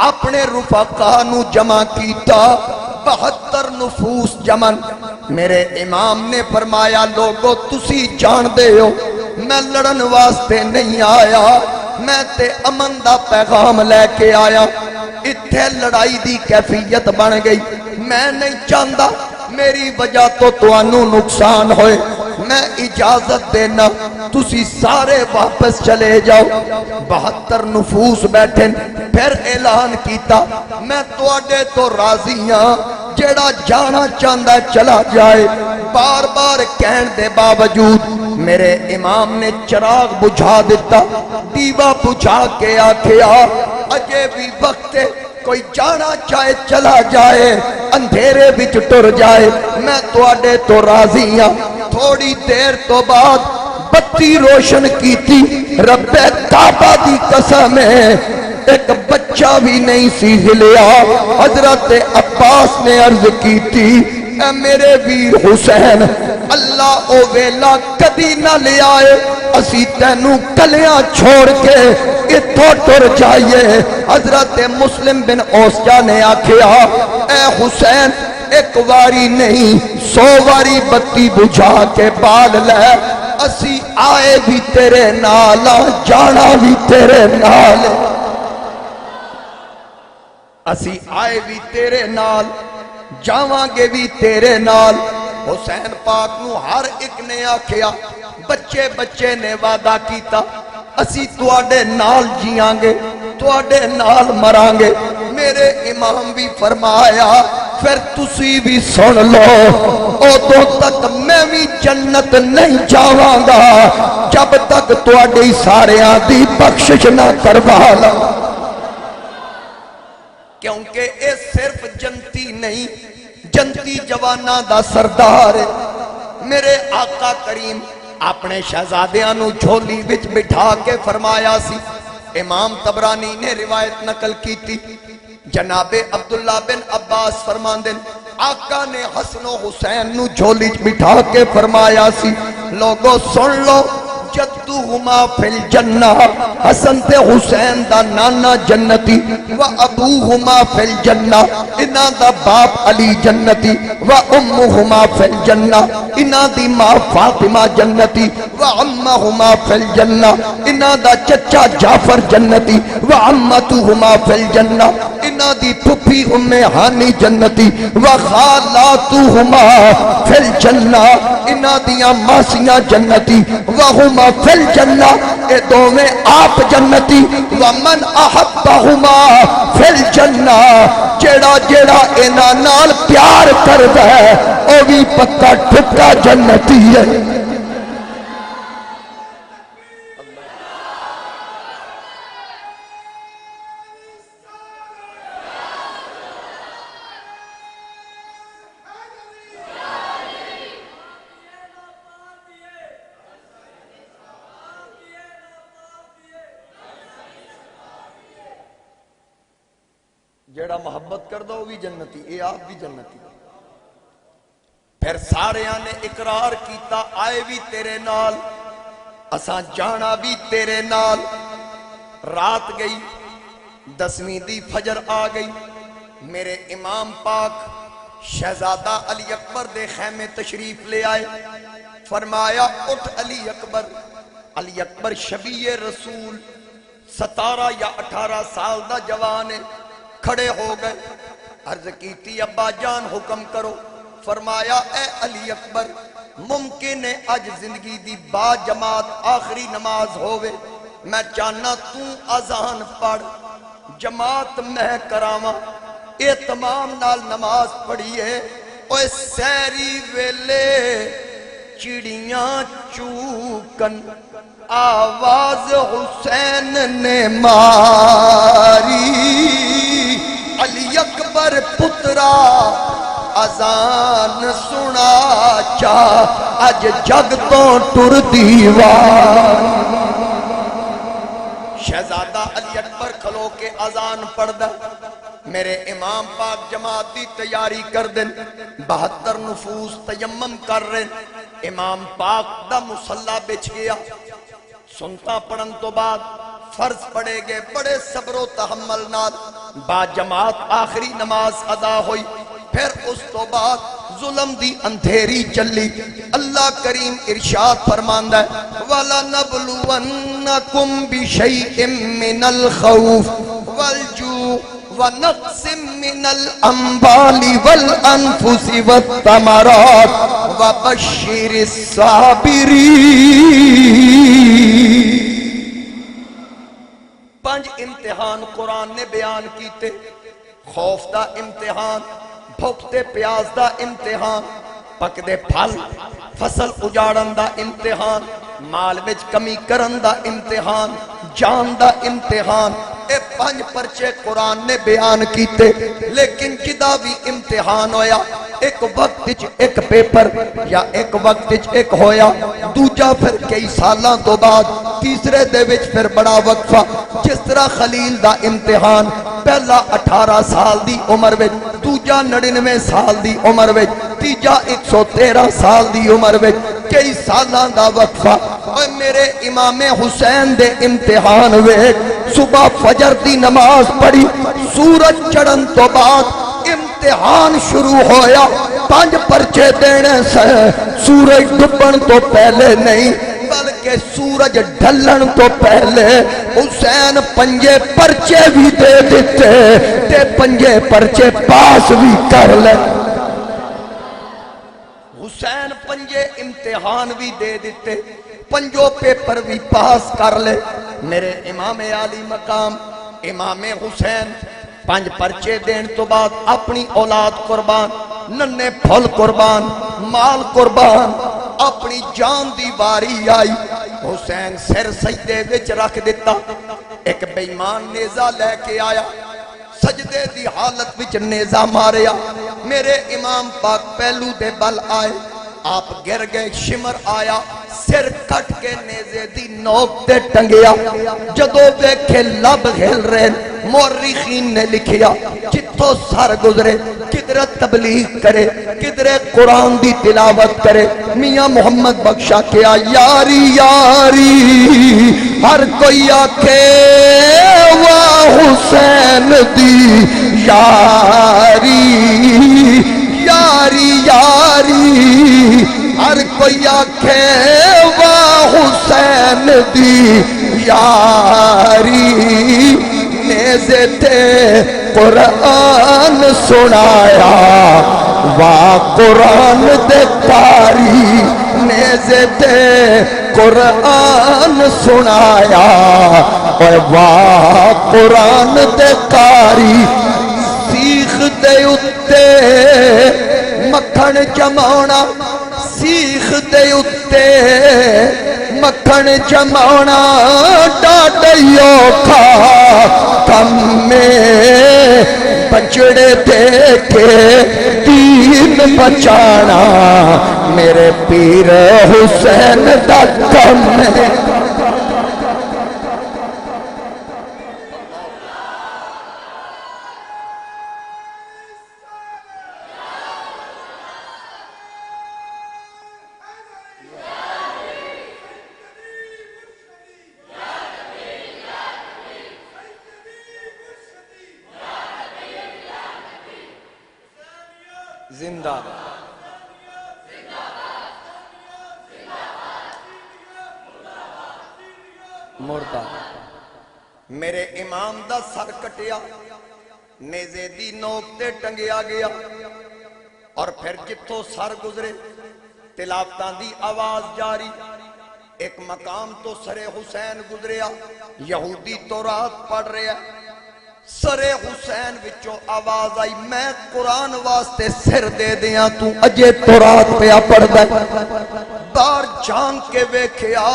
اپنے رفقا نو جمع کیتا، 72 نفوس جمن۔ میرے امام نے فرمایا لوگو تسی جان دے ہو میں لڑن واسطے نہیں آیا، میں تے امن دا پیغام لے کے آیا۔ اتھے لڑائی دی کیفیت بن گئی، میں نہیں چاہتا میری وجہ تو توانو نقصان ہوئے، میں اجازت دینا تسی سارے واپس چلے جاؤ۔ 72 نفوس بیٹھیں، پھر اعلان کیتا میں تواڈے تو راضی ہاں، جیڑا جانا چاہتا چلا جائے۔ بار بار کہن دے باوجود میرے امام نے چراغ بجھا دیتا، دیوا بجھا کے آکھیا اجے بھی وقت ہے، کوئی جانا چاہے چلا جائے، اندھیرے بچ ٹر جائے، میں تواڈے تو راضی ہاں۔ تھوڑی دیر تو بعد بتی روشن کیتی، رب کعبہ دی قسم ہے ایک بچہ بھی نہیں سی ہلیا۔ حضرت عباس نے عرض کیتی اے میرے ویر حسین، اللہ او ویلا کدی نہ لے آئے اسی تینوں کلیاں چھوڑ کے اتھو ٹر جائیے۔ حضرت مسلم بن اوسجا نے آکھیا اے حسین ایک واری نہیں 100 واری بتی بجھا کے بال لے، اسی آئے بھی تیرے نال جانا بھی تیرے نال، اسی آئے بھی تیرے نال جاواں گے بھی تیرے نال۔ حسین پاک نو ہر ایک نے آکھیا، بچے بچے نے وعدہ کیتا اسی تواڈے نال جیاں گے، تواڈے نال مران گے۔ میرے امام بھی فرمایا پھر تسی بھی سن لو، ادوں تک میں بھی جنت نہیں جاواں گا جب تک تواڈی ساریاں دی بخشش نہ کروا لوں، کیونکہ اے صرف جنتی نہیں، جنتی جوانہ دا سردار ہے۔ میرے آقا کریم اپنے شہزادیاں نو جھولی وچ بٹھا کے فرمایا سی، امام طبرانی نے روایت نقل کی تھی، جناب عبداللہ بن عباس فرماندے آقا نے حسن و حسین نو جھولی وچ بٹھا کے فرمایا سی لوگو سن لو جدہما فی الجنہ، حسن تے حسین دا نانا جنتی، و ابوہما فی الجنہ انہاں دا باپ علی جنتی، و امہما فی الجنہ انہاں دی ماں فاطمہ جنتی، و عمہما فی الجنہ انہاں دا چچا جعفر جنتی، و عمتہما فی الجنہ انہاں دی پھپھی ام ہانی جنتی، و خالاتہما فی الجنہ انہاں دیاں ماسیاں جنتی، وہما فی الجنہ اے دوویں آپ جنتی، ومن احبہما فی الجنہ جیڑا جیڑا انہاں نال پیار کردا ہے او بھی پکا ٹھکا جنتی ہے۔ جیڑا محبت کردہ وہ بھی جنتی، اے آپ بھی جنتی۔ پھر ساریاں نے اقرار کیتا آئے بھی تیرے نال، اساں جانا بھی تیرے نال۔ رات گئی، 10ویں دی فجر آ گئی، میرے امام پاک شہزادہ علی اکبر دے خیمے تشریف لے آئے۔ فرمایا اٹھ علی اکبر. علی اکبر شبیہ رسول 17 یا 18 سال دا جوان ہے. کھڑے ہو گئے. عرض کیتی ابا جان حکم کرو. فرمایا اے علی اکبر ممکن ہے اج زندگی دی با جماعت آخری نماز ہووے. میں چاہنا تو اذان پڑھ جماعت میں کراواں. اہتمام نال نماز پڑھیے. اوے سیری ویلے چڑیاں چوکن آواز حسین نے ماری. علی اکبر پترا اذان سنا چاہ اج جگ تو ٹر دیوار. شہزادہ علی اکبر کھلو کے اذان پڑھ دا. میرے امام پاک جماعتی تیاری کر دن. 72 نفوس تیمم کر رہے. امام پاک دا مصلی بچ گیا. سنتا پڑھن تو بعد فرض پڑے گئے بڑے صبر و تحمل نال. با جماعت آخری نماز ادا ہوئی. پھر اس تو بعد ظلم دی اندھیری چلی. اللہ کریم ارشاد فرماندا ہے وَلَنَبْلُوَنَّكُمْ بِشَيْءٍ مِّنَ الْخَوْفِ وَالْجُوعِ وَنَقْصٍ مِّنَ الْأَمْوَالِ وَالْأَنفُسِ وَالثَّمَرَاتِ وَبَشِّرِ الصَّابِرِينَ. 5 امتحان قرآن نے بیان کیتے. خوف دا امتحان, بھوکتے پیاز دا امتحان, پکدے پھل فصل اجاڑن دا امتحان, مال وچ کمی کرن دا امتحان, جان دا امتحان. اے 5 پرچے قرآن نے بیان کیتے. لیکن جدا بھی امتحان ہویا ایک وقت ایک پیپر یا ایک وقت ایک ہویا. دوجا پھر کئی سالاں تو بعد. تیسرے دے وچ پھر بڑا وقفہ. جس طرح خلیل دا امتحان پہلا 18 سال دی عمر وچ, دوجا 99 سال دی عمر وچ, تیجا 113 سال دی عمر وچ. کئی سالاں دا وقفہ. اور میرے امام حسین دے امتحان وچ صبح فجر دی نماز پڑھی. سورج چڑھن تو بعد امتحان شروع ہویا. 5 پرچے دینے سے سورج ڈبن تو پہلے نہیں بلکہ سورج ڈھلن تو پہلے حسین 5 پرچے بھی دے دیتے تے 5 پرچے پاس بھی کر لے. حسین 5 امتحان بھی دے دیتے, 5 پیپر بھی پاس کر لے. میرے امام عالی مقام امام حسین 5 پرچے دین تو بعد اپنی اولاد قربان, ننے پھل قربان, مال قربان, اپنی جان دی باری آئی. حسین سر سجدے وچ رکھ دیتا. ایک بے ایمان نیزہ لے کے آیا, سجدے دی حالت وچ نیزہ ماریا. میرے امام پاک پہلو دے بل آئے, آپ گر گئے. شمر آیا, سر کٹ کے نیزے دی نوک تے ٹنگیا. جدو دیکھے لب ہل رہے, مورخین نے لکھیا جتوں سر گزرے کدھر تبلیغ کرے کدھر قرآن دی تلاوت کرے. میاں محمد بخشا کیا یاری یاری ہر کوئی آکھے واہ حسین دی یاری. یاری یاری ہر کوئی آکھے واہ حسین دی یاری. نیزے تے قرآن سنایا واہ قرآن دے کاری. نیزے تے قرآن سنایا واہ قرآن دے کاری. سیخ دے اتے مکھن جماؤنا, سیخ دے اتے مکھن جماؤنا ڈاڈی اوکھا کم میں. بچڑے دے کے دین بچانا میرے پیر حسین دا کم ہے. زندہ مردہ میرے امام دا سر کٹیا نیزے دی نوک تے ٹنگیا گیا اور پھر جتوں سر گزرے تلاوتاں دی آواز جاری ایک مقام تو سر حسین گزریا یہودی تورات پڑھ رہا سر حسین وچوں آواز آئی میں قرآن واسطے سر دے دیاں تو اجے تورات پہ پڑھ دے بار جان کے ویکھیا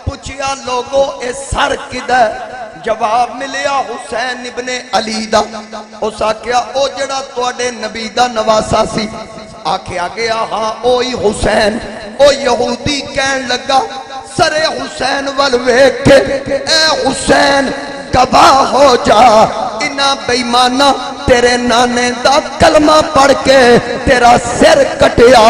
پوچھیا لوگو اے سر کدھے جواب ملیا حسین ابن علی دا اس آکھیا او جڑا تواڈے نبی دا نواسا سی آکھیا گیا ہاں اوہی حسین او یہودی کہن لگا سر حسین والویک کے اے حسین گواہ ہو جا انہاں بیمانہ تیرے نانے دا کلمہ پڑھ کے تیرا سر کٹیا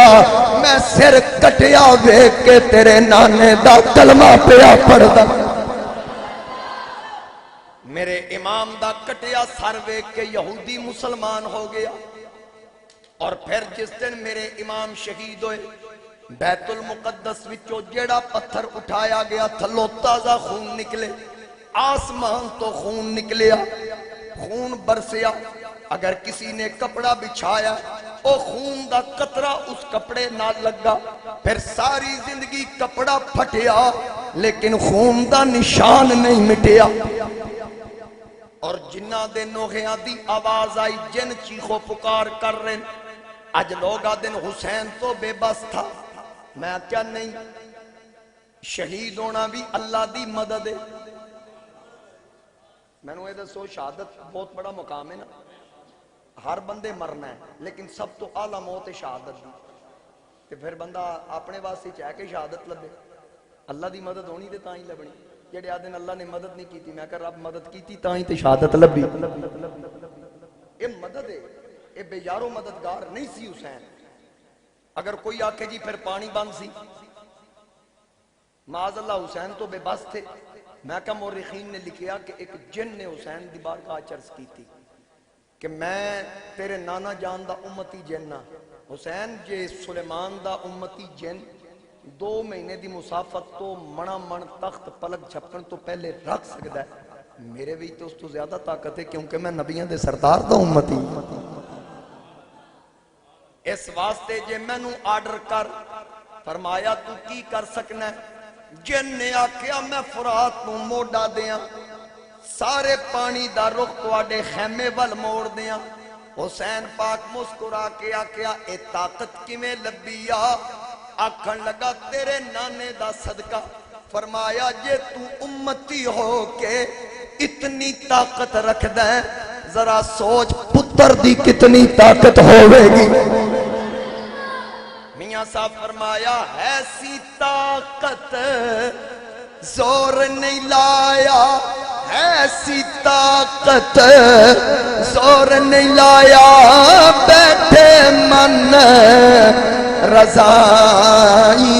میں سر کٹیا ویک کے تیرے نانے دا کلمہ پیا پڑھ دا میرے امام دا کٹیا سر ویک کے یہودی مسلمان ہو گیا اور پھر جس دن میرے امام شہید ہوئے بیت المقدس وچوں جیڑا پتھر اٹھایا گیا تھلو تازہ خون نکلے آسمان تو خون نکلیا خون برسیا اگر کسی نے کپڑا بچھایا او خون دا قطرہ اس کپڑے نہ لگا پھر ساری زندگی کپڑا پھٹیا لیکن خون دا نشان نہیں مٹیا اور جنہ دے نوحیاں دی آواز آئی جن چیخو پکار کر رہے اج لوگا دن حسین تو بے بس تھا میں کیا نہیں شہید ہونا بھی اللہ دی مدد ہے میں نے دسو شہادت بہت بڑا مقام ہے نا ہر بندے مرنا ہے لیکن سب تو اعلیٰ موت ہے شہادت دی تے پھر بندہ اپنے واسطے چاہ کے شہادت لبے اللہ دی مدد ہونی تے تاں ہی لبنی جڑے آدھن اللہ نے مدد نہیں کیتی میں کہا رب مدد کیتی تاں ہی تے شہادت لبی یہ مدد ہے یہ بے یارو مددگار نہیں سی حسین اگر کوئی آکھے جی پھر پانی بند سی معاذ اللہ حسین تو بے بس تھے میں کہا مورخین نے لکھیا کہ ایک جن نے حسین دی بارگاہ چرس کی تھی کہ میں تیرے نانا جان دا امتی جن نہ حسین جے سلیمان دا امتی جن 2 مہینے دی مسافت تو منا من تخت پلک جھپن تو پہلے رکھ سکتا ہے میرے بھی تو اس تو زیادہ طاقت ہے کیونکہ میں نبیوں دے سردار دا امتی اس واسطے جے میں نو آرڈر کر فرمایا تو کی کر سکنا ہے جن نے آکھیا میں فرات نو موڑا دیاں سارے پانی دا رخ تواڈے خیمے ول موڑ دیاں حسین پاک مسکرا کے آکھیا اے طاقت کیویں لبی آکھن لگا تیرے نانے دا صدقہ فرمایا جے تو امتی ہو کے اتنی طاقت رکھ دیں ذرا سوچ پتر دی کتنی طاقت ہوئے گی میاں صاحب فرمایا ایسی طاقت زور نہیں لایا ایسی طاقت زور نہیں لایا بیٹھے من رضائی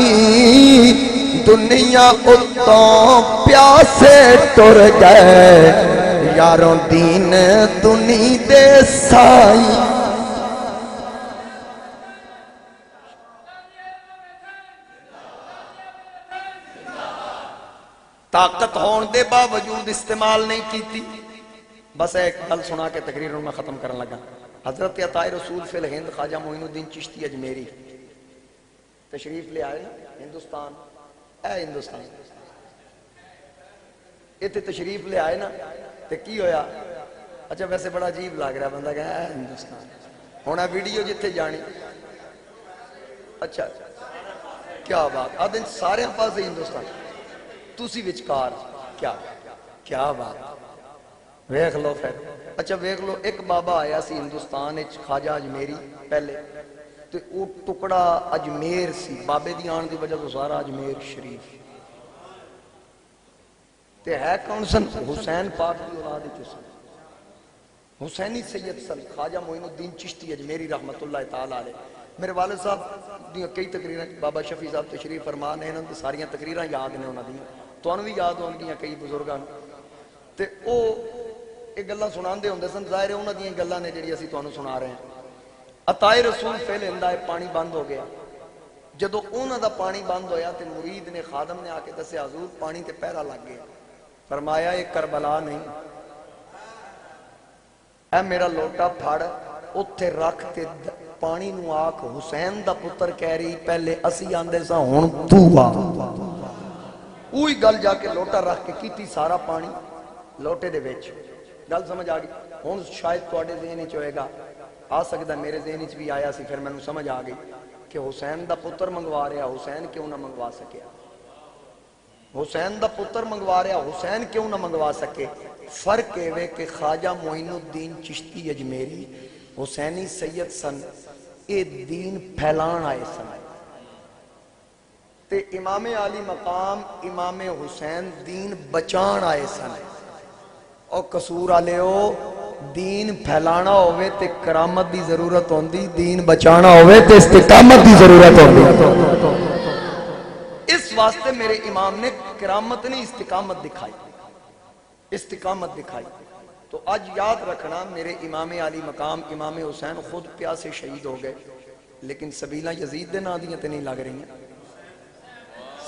دنیا اتوں پیاسے ٹر گئے یاروں دین دنی دے سائی طاقت ہون دے باوجود استعمال نہیں کیتی بس ایک گل سنا کے تقریر میں ختم کرن لگا حضرت عطائے رسول فی الہند خواجہ معین الدین چشتی اجمیری تشریف لے آئے ہندوستان اے ہندوستان اتنے تشریف لے آئے نا تے کی ہویا اچھا ویسے بڑا عجیب لگ رہا بندہ کہ اے ہندوستان ہونا ویڈیو جتھے جانی اچھا کیا بات آدھن سارے پاس ہندوستان تُسی وچکار کیا بات ویکھ لو پھر اچھا ویکھ لو ایک بابا آیا سی ہندوستان وچ خواجہ اجمیری پہلے تو وہ ٹکڑا اجمیر سی بابے دی آن دی وجہ تو سارا اجمیر شریف تے ہے کون سن حسین پاک دی اولاد سن حسینی سید سن خواجہ معین الدین چشتی اجمیری رحمت اللہ تعالی علیہ میرے والد صاحب دیاں کئی تقریراں بابا شفیع صاحب تشریف فرما نے انہاں دی ساریاں تقریراں یاد نے انہاں دیاں تانوں بھی یاد ہون گیاں کئی بزرگاں تے او یہ گلاں سناندے ہوندے سن ظاہر ہے انہاں دیاں گلاں نے جڑی اسی تانوں سنا رہے ہیں عطائے رسول فی الہند پانی بند ہو گیا جدو انہاں دا پانی بند ہویا تے مرید نے خادم نے آ کے دسیا حضور پانی تے پہرا لگ گیا فرمایا یہ کربلا نہیں، اے میرا لوٹا پھڑ اتھے رکھ تے پانی نو آکھ حسین دا پتر کہہ رہی پہلے اسی آندے سا ہن تو آ، اوہی گل جا کے لوٹا رکھ کے کیتی سارا پانی لوٹے دے وچ، گل سمجھ آ گئی۔ ہن شاید تواڈے ذہن وچ ہوئے گا، آ سکدا میرے ذہن وچ بھی آیا سی، پھر مینوں سمجھ آ گئی کہ حسین دا پتر منگوا رہا، حسین کیوں نہ منگوا سکیا؟ حسین دا پتر منگوا رہا، حسین کیوں نہ منگوا سکے؟ فرق ہے کہ خواجہ معین الدین چشتی اجمیری حسینی سید سن، اے دین پھیلان آئے سن، تے امام علی مقام امام حسین دین بچان آئے سن۔ اور قصور آلے ہو دین پھیلانا ہوئے تے کرامت دی ضرورت ہوندی، دین بچانا ہوئے تے استقامت دی ضرورت ہوندی۔ اس واسطے میرے امام نے کرامت نہیں استقامت دکھائی، استقامت دکھائی۔ تو آج یاد رکھنا میرے امام علی مقام امام حسین خود پیاسے شہید ہو گئے، لیکن سبیلہ یزید دے نادیاں تے نہیں لگ رہی ہیں،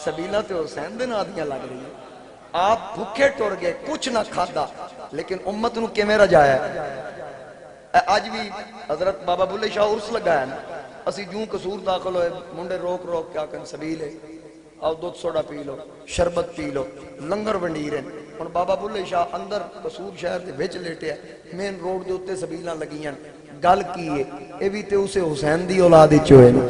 سبیلہ تے حسین دے نادیاں لگ رہی ہیں۔ آپ بھوکے ٹر گئے، کچھ نہ کھادا، لیکن امت نو کیویں رجایا ہے۔ آج بھی حضرت بابا بلے شاہ عرس لگایا نا، اسی جوں قصور داخل ہوئے منڈے روک روک کیا کن سبیل ہے، آؤ دودھ سوڈا پی لو، شربت پی لو، لنگر ونڈیر ہیں۔ اور بابا بلے شاہ اندر قصور شہر دے وچ لیٹے ہیں، مین روڈ دے اوتے سبیلاں لگیاں، گل کی ہے اے بھی تے اسے حسین دی اولاد وچ ہوئے نا۔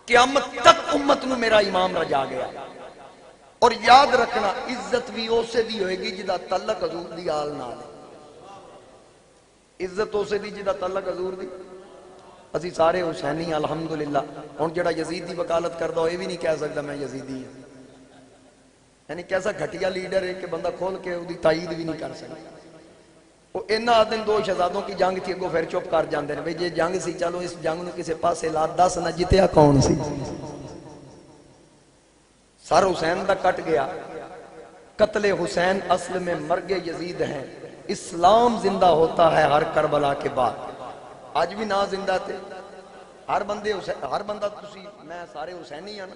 قیامت تک امت نو میرا امام رجا گیا۔ اور یاد رکھنا عزت بھی اسے دی ہوئے گی جدا تعلق حضور دی آل نال، عزت اسے دی جدا تعلق حضور دی۔ اسی سارے حسینی الحمدللہ، ہن جڑا یزید دی وکالت کردا ہو یہ بھی نہیں کہہ سکتا میں یزیدی ہوں، یعنی کیسا گھٹیا لیڈر ہے کہ بندہ کھول کے وہ دی تائید بھی نہیں کر سکتا۔ وہ اینا دن دو شہزادوں کی جنگ تھی اگوں پھر چپ کر جاندے نے، بھئی جے جنگ سی چلو اس جنگ نو کسے پاسے لا، دس نہ جتیا کون سی؟ سر حسین دا کٹ گیا۔ قتل حسین اصل میں مرگ یزید ہیں، اسلام زندہ ہوتا ہے ہر کربلا کے بعد۔ آج بھی نا زندہ تھے ہر بندے، ہر بندہ تسی میں سارے حسینی ہیں نا،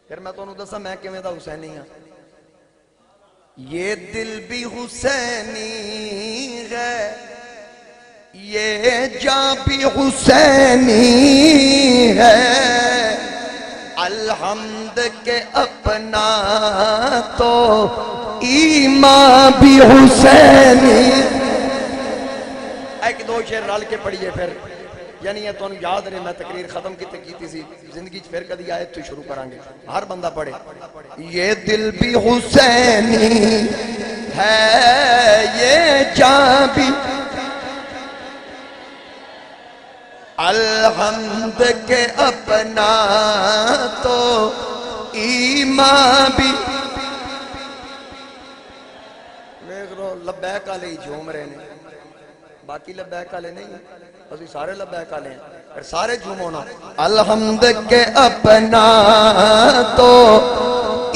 پھر میں تو انہوں دسا میں کیویں دا حسینی ہاں۔ یہ دل بھی حسینی ہے، یہ جاں بھی حسینی ہے، الحمد کے اپنا تو ایمان بھی حسینی۔ ایک دو شعر رل کے پڑھیے پھر، یعنی یہ تو یاد رہے، میں تقریر ختم کی تھی زندگی پھر کدی آیت تو شروع کریں گے، ہر بندہ پڑھے۔ یہ دل بھی حسینی ہے، یہ جاں بھی، الحمد کے اپنا تو ایمان بھی۔ دیکھ لو لبیک والے ہی جھوم رہے ہیں، باقی لبیک والے نہیں، اسی سارے لبیک والے ہیں، پھر سارے جھومو نا۔ الحمد کے اپنا تو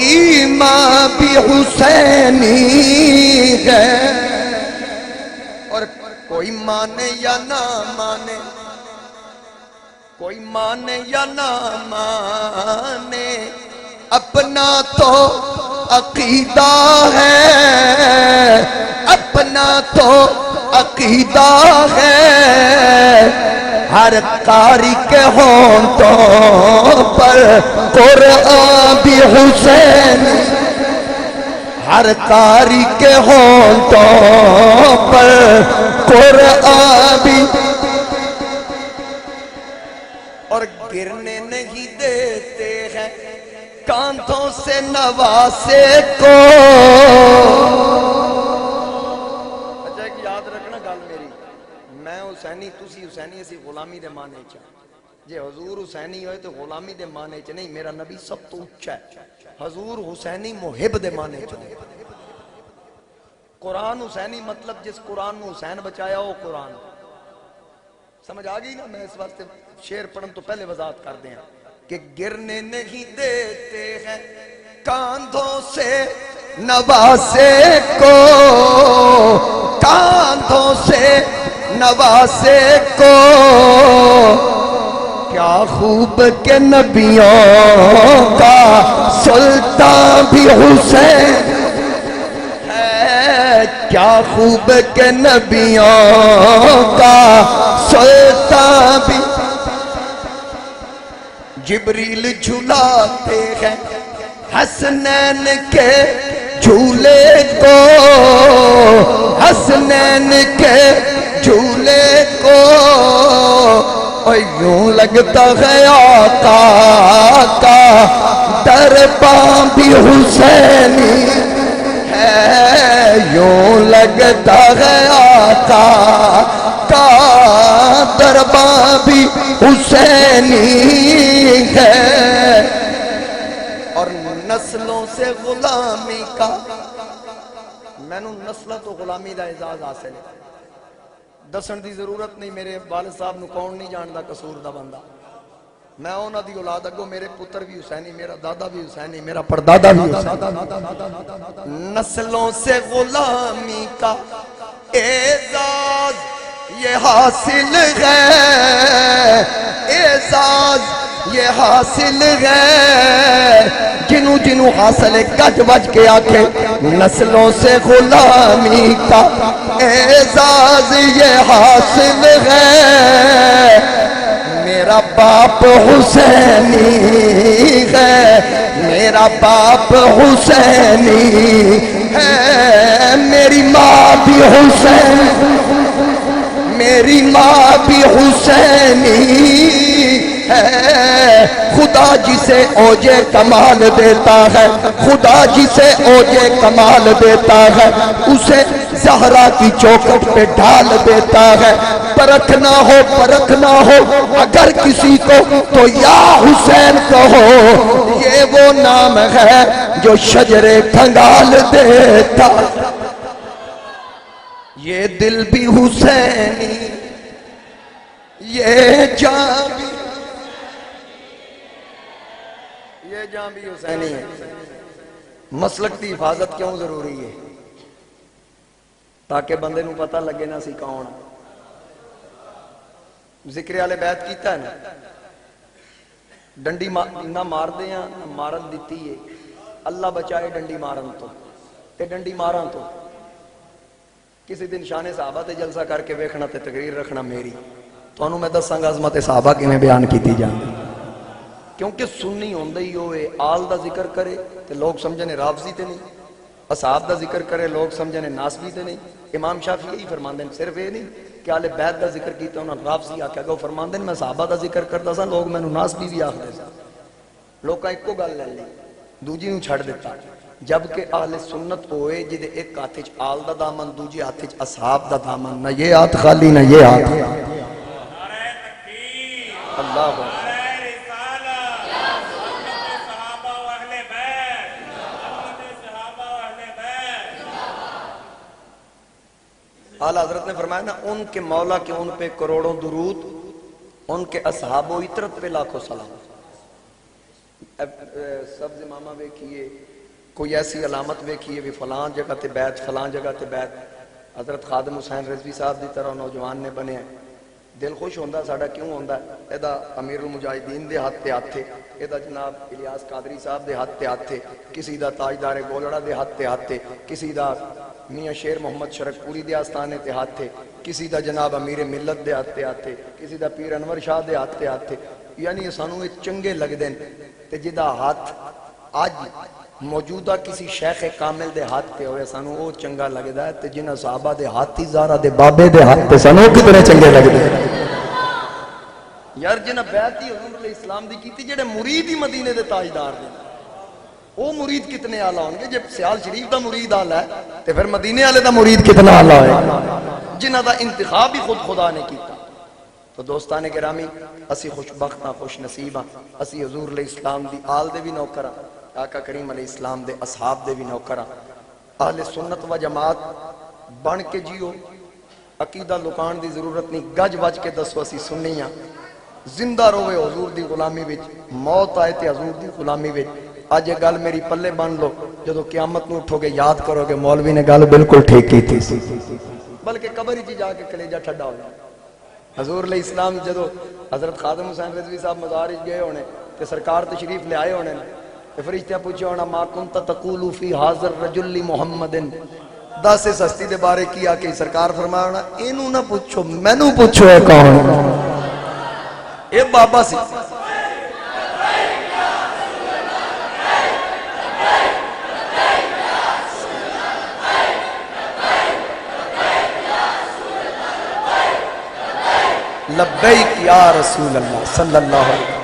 ایمان بھی حسینی ہے، اور کوئی مانے یا نہ مانے، کوئی مانے یا نہ مانے، اپنا تو عقیدہ ہے، اپنا تو عقیدہ ہے، ہر قاری کے ہونٹوں پر قرآن بھی حسین، ہر قاری کے ہونٹوں پر قرآن بھی، اور گرنے نہیں دیتے ہیں کاندھوں سے نواسے کو۔ اچھا ایک یاد رکھنا گل میری، میں حسینی تسی حسینی اسی غلامی دے معنی چاہ، جے حضور حسینی ہوئے تو غلامی دے معنی چاہ نہیں، میرا نبی سب تو اچھا ہے، حضور حسینی محب دے معنی چاہ۔ قرآن حسینی مطلب جس قرآن میں حسین بچایا وہ قرآن، سمجھ آگئی نا؟ میں اس واسطے شعر پڑھن تو پہلے وضاحت کر دیں کہ گرنے نہیں دیتے ہیں کاندھوں سے نواسے کو، کاندھوں سے نواسے کو، کیا خوب کے نبیوں کا سلطان بھی حسین ہے، کیا خوب کے نبیوں کا سلطان بھی. جبریل جھلاتے ہیں حسنین کے جھولے کو، حسنین کے جھولے کو، اور یوں لگتا ہے آقا کا درباں بھی حسینی ہے، یوں لگتا ہے آقا کا درباں بھی حسینی ہے. اور نسلوں سے غلامی کا، میں نو نسلہ تو غلامی دا اعزاز حاصل ہے. دسن دی ضرورت نہیں، میرے والد صاحب نو کون نہیں جاندا قصور دا بندہ. میں اونا دی اولاد اگو، میرے پتر بھی حسینی، میرا دادا بھی حسینی، میرا پردادا بھی حسینی. نسلوں سے غلامی کا اعزاز یہ حاصل ہے، اعزاز یہ حاصل ہے، جنوں جنوں حاصل ہے گج بج کے آکھے نسلوں سے غلامی کا اعزاز یہ حاصل ہے. میرا باپ حسینی ہے، میرا باپ حسینی ہے، میری ماں بھی حسین، میری ماں بھی حسینی ہے. خدا جسے اوجے کمال دیتا ہے، خدا جسے اوجے کمال دیتا ہے، اسے زہرا کی چوکھٹ پہ ڈھال دیتا ہے. پرکھنا ہو پرکھنا ہو اگر کسی کو تو یا حسین کہو، یہ وہ نام ہے جو شجرے کھنگال دیتا. یہ دل بھی حسینی، یہ جان بھی، یہ جان بھی حسینی ہے. مسلک کی حفاظت کیوں ضروری ہے؟ تاکہ بندے نو پتہ لگے نہ سی کون. ذکر والے بیعت کیتا ہے نا، ڈنڈی نہ مار دے ہیں نہ مارن دیتی ہے. اللہ بچائے ڈنڈی مارن تو تے ڈنڈی مارن تو. کسی دن شان صحابہ تے جلسہ کر کے ویکھنا تے تقریر رکھنا میری، تو انہوں میں دساں گا عظمت صحابہ کی میں بیان کیتی جاندی. کیونکہ سنی ہوندے ہی ہوئے آل دا ذکر کرے تے لوگ سمجھنے رافضی تے نہیں، اصحاب دا ذکر کرے لوگ سمجھنے ناسبی تے نہیں. امام شافعی یہی فرماندے ہیں، صرف یہ نہیں کہ آل بیت دا ذکر کیتا انہوں نے رافضی آکھا گا. فرماندے ہیں میں صحابہ دا ذکر کرتا سا، لوگ میں ناسبی بھی آکھدے سا. لوگ ایک کو گل لے لی، دوجی نو چھڑ دیتا. جبکہ اہل سنت ہوئے جدے ایک ہاتھ آل دا دامن، دوجی ہاتھ اصحاب دا دامن، نہ یہ ہاتھ خالی نہ یہ ہاتھ. اللہ اعلی حضرت نے فرمایا نا، ان کے مولا کے ان پہ کروڑوں درود، ان کے اصحاب و عطرت پہ لاکھوں سلام. سبز امامہ ویکھیے، کوئی ایسی علامت ویکھیے بھی فلان جگہ تے بیت، فلان جگہ تے بیت. حضرت خادم حسین رضوی صاحب دی طرح نوجوان نے بنے ہیں. دل خوش ہوندہ ساڑا کیوں ہوندہ ہے؟ ایدہ امیر المجاہدین دے ہاتھ تے ہاتھ تھے، ایدہ جناب الیاس قادری صاحب دے ہاتھ تے ہاتھ تھے، کسی دا تاجدار گولڑا دے ہاتھ تے ہاتھ تھے، کسی دا میاں شیر محمد شرک پوری دے آستانے تے ہاتھ تھے، کسی دا جناب امیر ملت دے ہاتھ تے ہاتھ تھے، کسی دا پیر انور شاہ دے ہاتھ تے ہاتھ تھے. یعنی سانو یہ چنگے لگ دیں تے جدا ہاتھ آج موجودہ کسی شیخ کامل دے ہاتھ تے ہوئے سانو وہ چنگا لگ دا ہے. تے جنہ صحابہ دے ہاتھی زارہ دے بابے دے ہاتھ تے سانو کتنے چنگے لگ دیں. یار جنہ بیعت ہی حضور علیہ السلام دی کیتی، جڑے مرید ہی مدینے دے تاجدار دے، وہ مرید کتنے آلہ ہوں گے؟ جب سیال شریف دا مرید آلہ ہے تو پھر مدینے آلے دا مرید کتنا آلہ ہے؟ جنہ دا انتخاب ہی خود خدا نے کیتا. تو دوستان گرامی، اسی خوشبخت ہاں، خوش نصیب ہاں، اسی حضور علیہ السلام دی آل دے بھی نوکر ہاں، آقا کریم علیہ السلام دے اصحاب دے بھی نوکر ہاں. اہل سنت و جماعت بن کے جیو، عقیدہ لکان دی ضرورت نہیں. گج بج کے دسو اسی سنی ہاں، زندہ روے حضور دی غلامی وچ، موت آئے تے حضور دی غلامی وچ. آج یہ گل میری پلے بن لو، جدو قیامت نو اٹھو گے یاد کرو گے مولوی نے گل بالکل ٹھیک کی تھی، بلکہ قبر ہی جا کے کلیجہ ٹھڈا ہو جائے. حضور علیہ السلام جدو حضرت خادم حسین رضوی صاحب مزار گئے ہونے تے سرکار تشریف لے آئے ہونے، تے فرشتہ پوچھا ہونا ما کنت تقول فی ھذا الرجل محمد، دس اس ہستی دے بارے کیا کہ سرکار فرمایا ہونا اینو نہ پوچھو مینوں پوچھو ہے کون، اے بابا سی۔ لبیک یا رسول اللہ صلی اللہ علیہ وسلم۔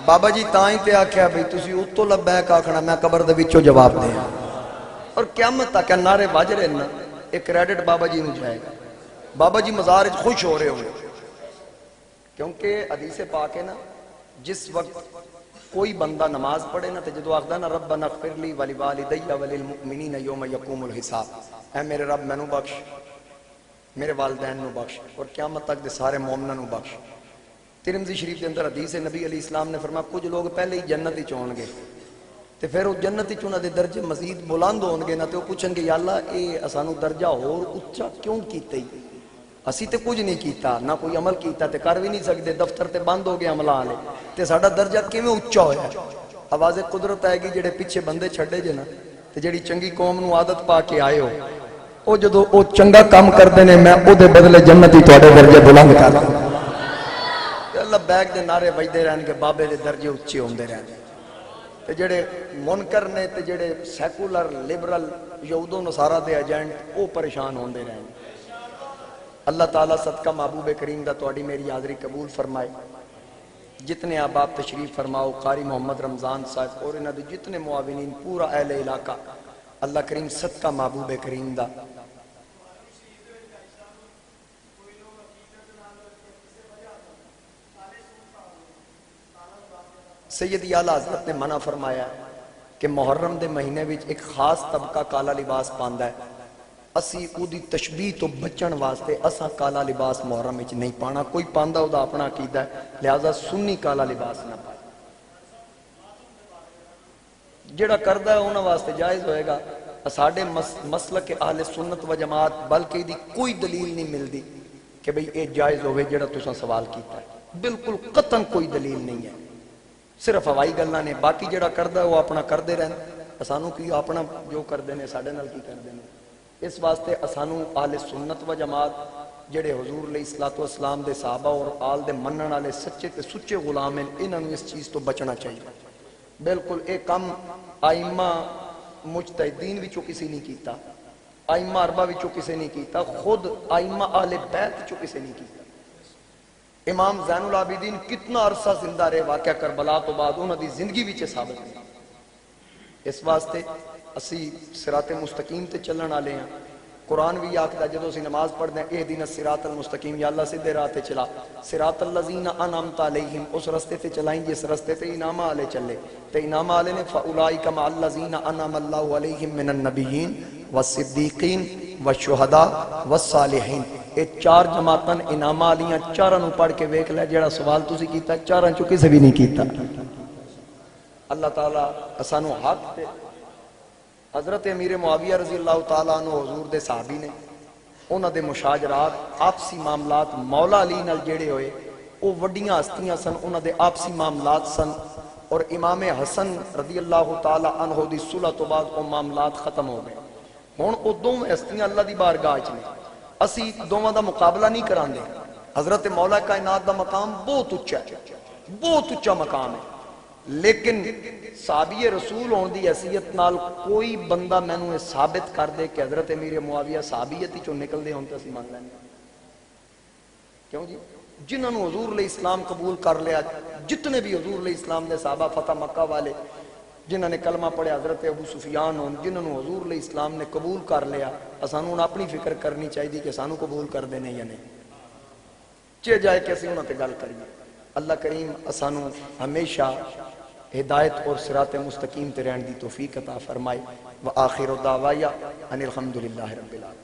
بابا جی تائیں تے آکھیا بھئی تسی اتو لبیک آکھنا میں قبر دے وچوں جواب دیں، اور قیامت تک نعرے بج رہے نا، ایک کریڈٹ بابا جی نو جائے گا۔ بابا جی مزار خوش ہو رہے ہوں، کیونکہ حدیث پاک ہے نا، جس وقت کوئی بندہ نماز پڑھے نا تے جدو آخدا نا ربنا اغفر لی ولوالدی وللمؤمنین یوم یقوم الحساب، اے میرے رب مینوں بخش، میرے والدین نو بخش، اور قیامت تک دے سارے مومنوں نو بخش۔ ترمذی شریف کے اندر حدیث ہے، نبی علیہ السلام نے فرمایا کچھ لوگ پہلے ہی جنت ہی چون گے، تے پھر وہ جنت ہی چونا دے درجے مزید بلند ہون گے نا، تے وہ پوچھن گے یا اللہ اے اسانو درجہ اور اچھا کیوں کیتے ہی، اسی تے کچھ نہیں کیتا، نہ کوئی عمل کیتا تے کر بھی نہیں سکتے، دفتر تے بند ہو گئے عملہ آلے، تے ساڑا درجہ کیویں اچھا ہویا ہے۔ آواز قدرت آئے گی جڑے پیچھے بندے چھڑے جے نا، تے جڑی چنگی قوم نو عادت پا کے آئے ہو، او جدو او چنگا کام کردے نے میں او دے بدلے جنتی توڑے درجے بلند کر دوں۔ اللہ بیگ دے نعرے بجدے رہن کے بابے دے درجے اچھے ہوندے رہن، تے جڑے منکر نے تے جڑے سیکولر لیبرل یہود و نصارہ دے ایجنٹ او پریشان ہوندے رہن۔ اللہ تعالیٰ صدقہ محبوب کریم دا تواڈی میری حاضری قبول فرمائے۔ جتنے احباب تشریف فرماؤ، قاری محمد رمضان صاحب اور انہاں دے جتنے معاونین، پورا اہل علاقہ، اللہ کریم صدقہ محبوب کریم دا سیدی اعلیٰ حضرت نے منع فرمایا کہ محرم دے مہینے وچ ایک خاص طبقہ کالا لباس پاندا ہے، اسی او دی تشبیہ تو بچن واسطے اساں کالا لباس محرم وچ نہیں پانا، کوئی پاندا او دا اپنا عقیدہ ہے، لہذا سنی کالا لباس نہ پائے، جڑا کردہ ہے انہاں واسطے جائز ہوئے گا۔ ساڈے مسلک اہل سنت و جماعت بلکہ دی کوئی دلیل نہیں ملدی کہ بھئی اے جائز ہوئے جڑا تساں سوال کیتا ہے، بالکل قطعاً کوئی دلیل نہیں ہے، صرف ہوائی گلاں نے، باقی جڑا کردہ ہے وہ اپنا کردے رہن، اسانو کی اپنا جو کردے نے ساڈے نال کی کردے نے۔ اس واسطے اسانو اہل سنت و جماعت جڑے حضور علیہ الصلوۃ والسلام دے صحابہ اور آل دے منن والے سچے تے سچے غلام ہیں، انہاں نوں اس چیز تو بچنا چاہیے۔ بالکل ایک کم ائمہ مجتہدین وچوں کسی نہیں کیتا، ائمہ اربعہ وچوں کسی نہیں کیتا، خود ائمہ اہل بیت وچوں کسی نہیں کیتا۔ امام زین العابدین کتنا عرصہ زندہ رہے، واقعہ کربلا تو بعد انہوں دی زندگی وچ ثابت ہے۔ اس واسطے اسی صراط مستقیم تے چلن والے ہیں، قرآن بھی آکھدا جدوں اسی نماز پڑھدے ہیں اہدنا الصراط المستقیم، یا اللہ سیدھے راہ تے چلا، صراط الذین انعمت علیہم، اس رستے تے چلائیں جس رستے تے انعام والے چلے، تے انعام والے نے فاولئک مع الذین انعم اللہ علیہم من النبیین والصدیقین والشہداء والصالحین۔ اے چار جماعتاں انعام والیاں، چاراں نوں پڑھ کے ویکھ لے، جڑا سوال تسی کیتا چاراں چوں کسے بھی نہیں کیتا۔ اللہ تعالیٰ اسانو حق تے حضرت امیر معاویہ رضی اللہ تعالیٰ عنہ حضور دے صحابی نے، انہاں دے مشاجرات آپسی معاملات مولا علی نال جڑے ہوئے وہ وڈیاں ہستیاں سن، انہاں دے آپسی معاملات سن، اور امام حسن رضی اللہ تعالیٰ عنہ دی صلح تو بعد وہ معاملات ختم ہو گئے۔ ہن او دوویں ہستیاں اللہ دی بارگاہ وچ نے، اسی دوواں دا مقابلہ نہیں کراندے۔ حضرت مولا کائنات دا مقام بہت اونچا ہے، بہت اونچا مقام ہے، لیکن صحابی رسول ہون دی حیثیت نال کوئی بندہ مینوں یہ ثابت کر دے کہ حضرت امیر معاویہ صحابیت چوں نکل دے ہون تے اسی مان لیں گے۔ کیوں جی؟ جنہاں نوں حضور علیہ السلام قبول کر لیا، جتنے بھی حضور علیہ السلام دے صحابہ فتح مکہ والے جنہاں نے کلمہ پڑھے، حضرت ابو سفیان ہون، جنہاں نوں حضور علیہ السلام نے قبول کر لیا، اسانوں اپنی فکر کرنی چاہیے کہ سانوں قبول کر دینے یا نہیں، چے جائے کہ اسی انہاں تے گل کریے۔ اللہ کریم اسانوں ہمیشہ ہدایت اور صراط مستقیم تے رہن دی توفیق عطا فرمائے۔ وآخر دعوایا ان الحمدللہ رب العالمین۔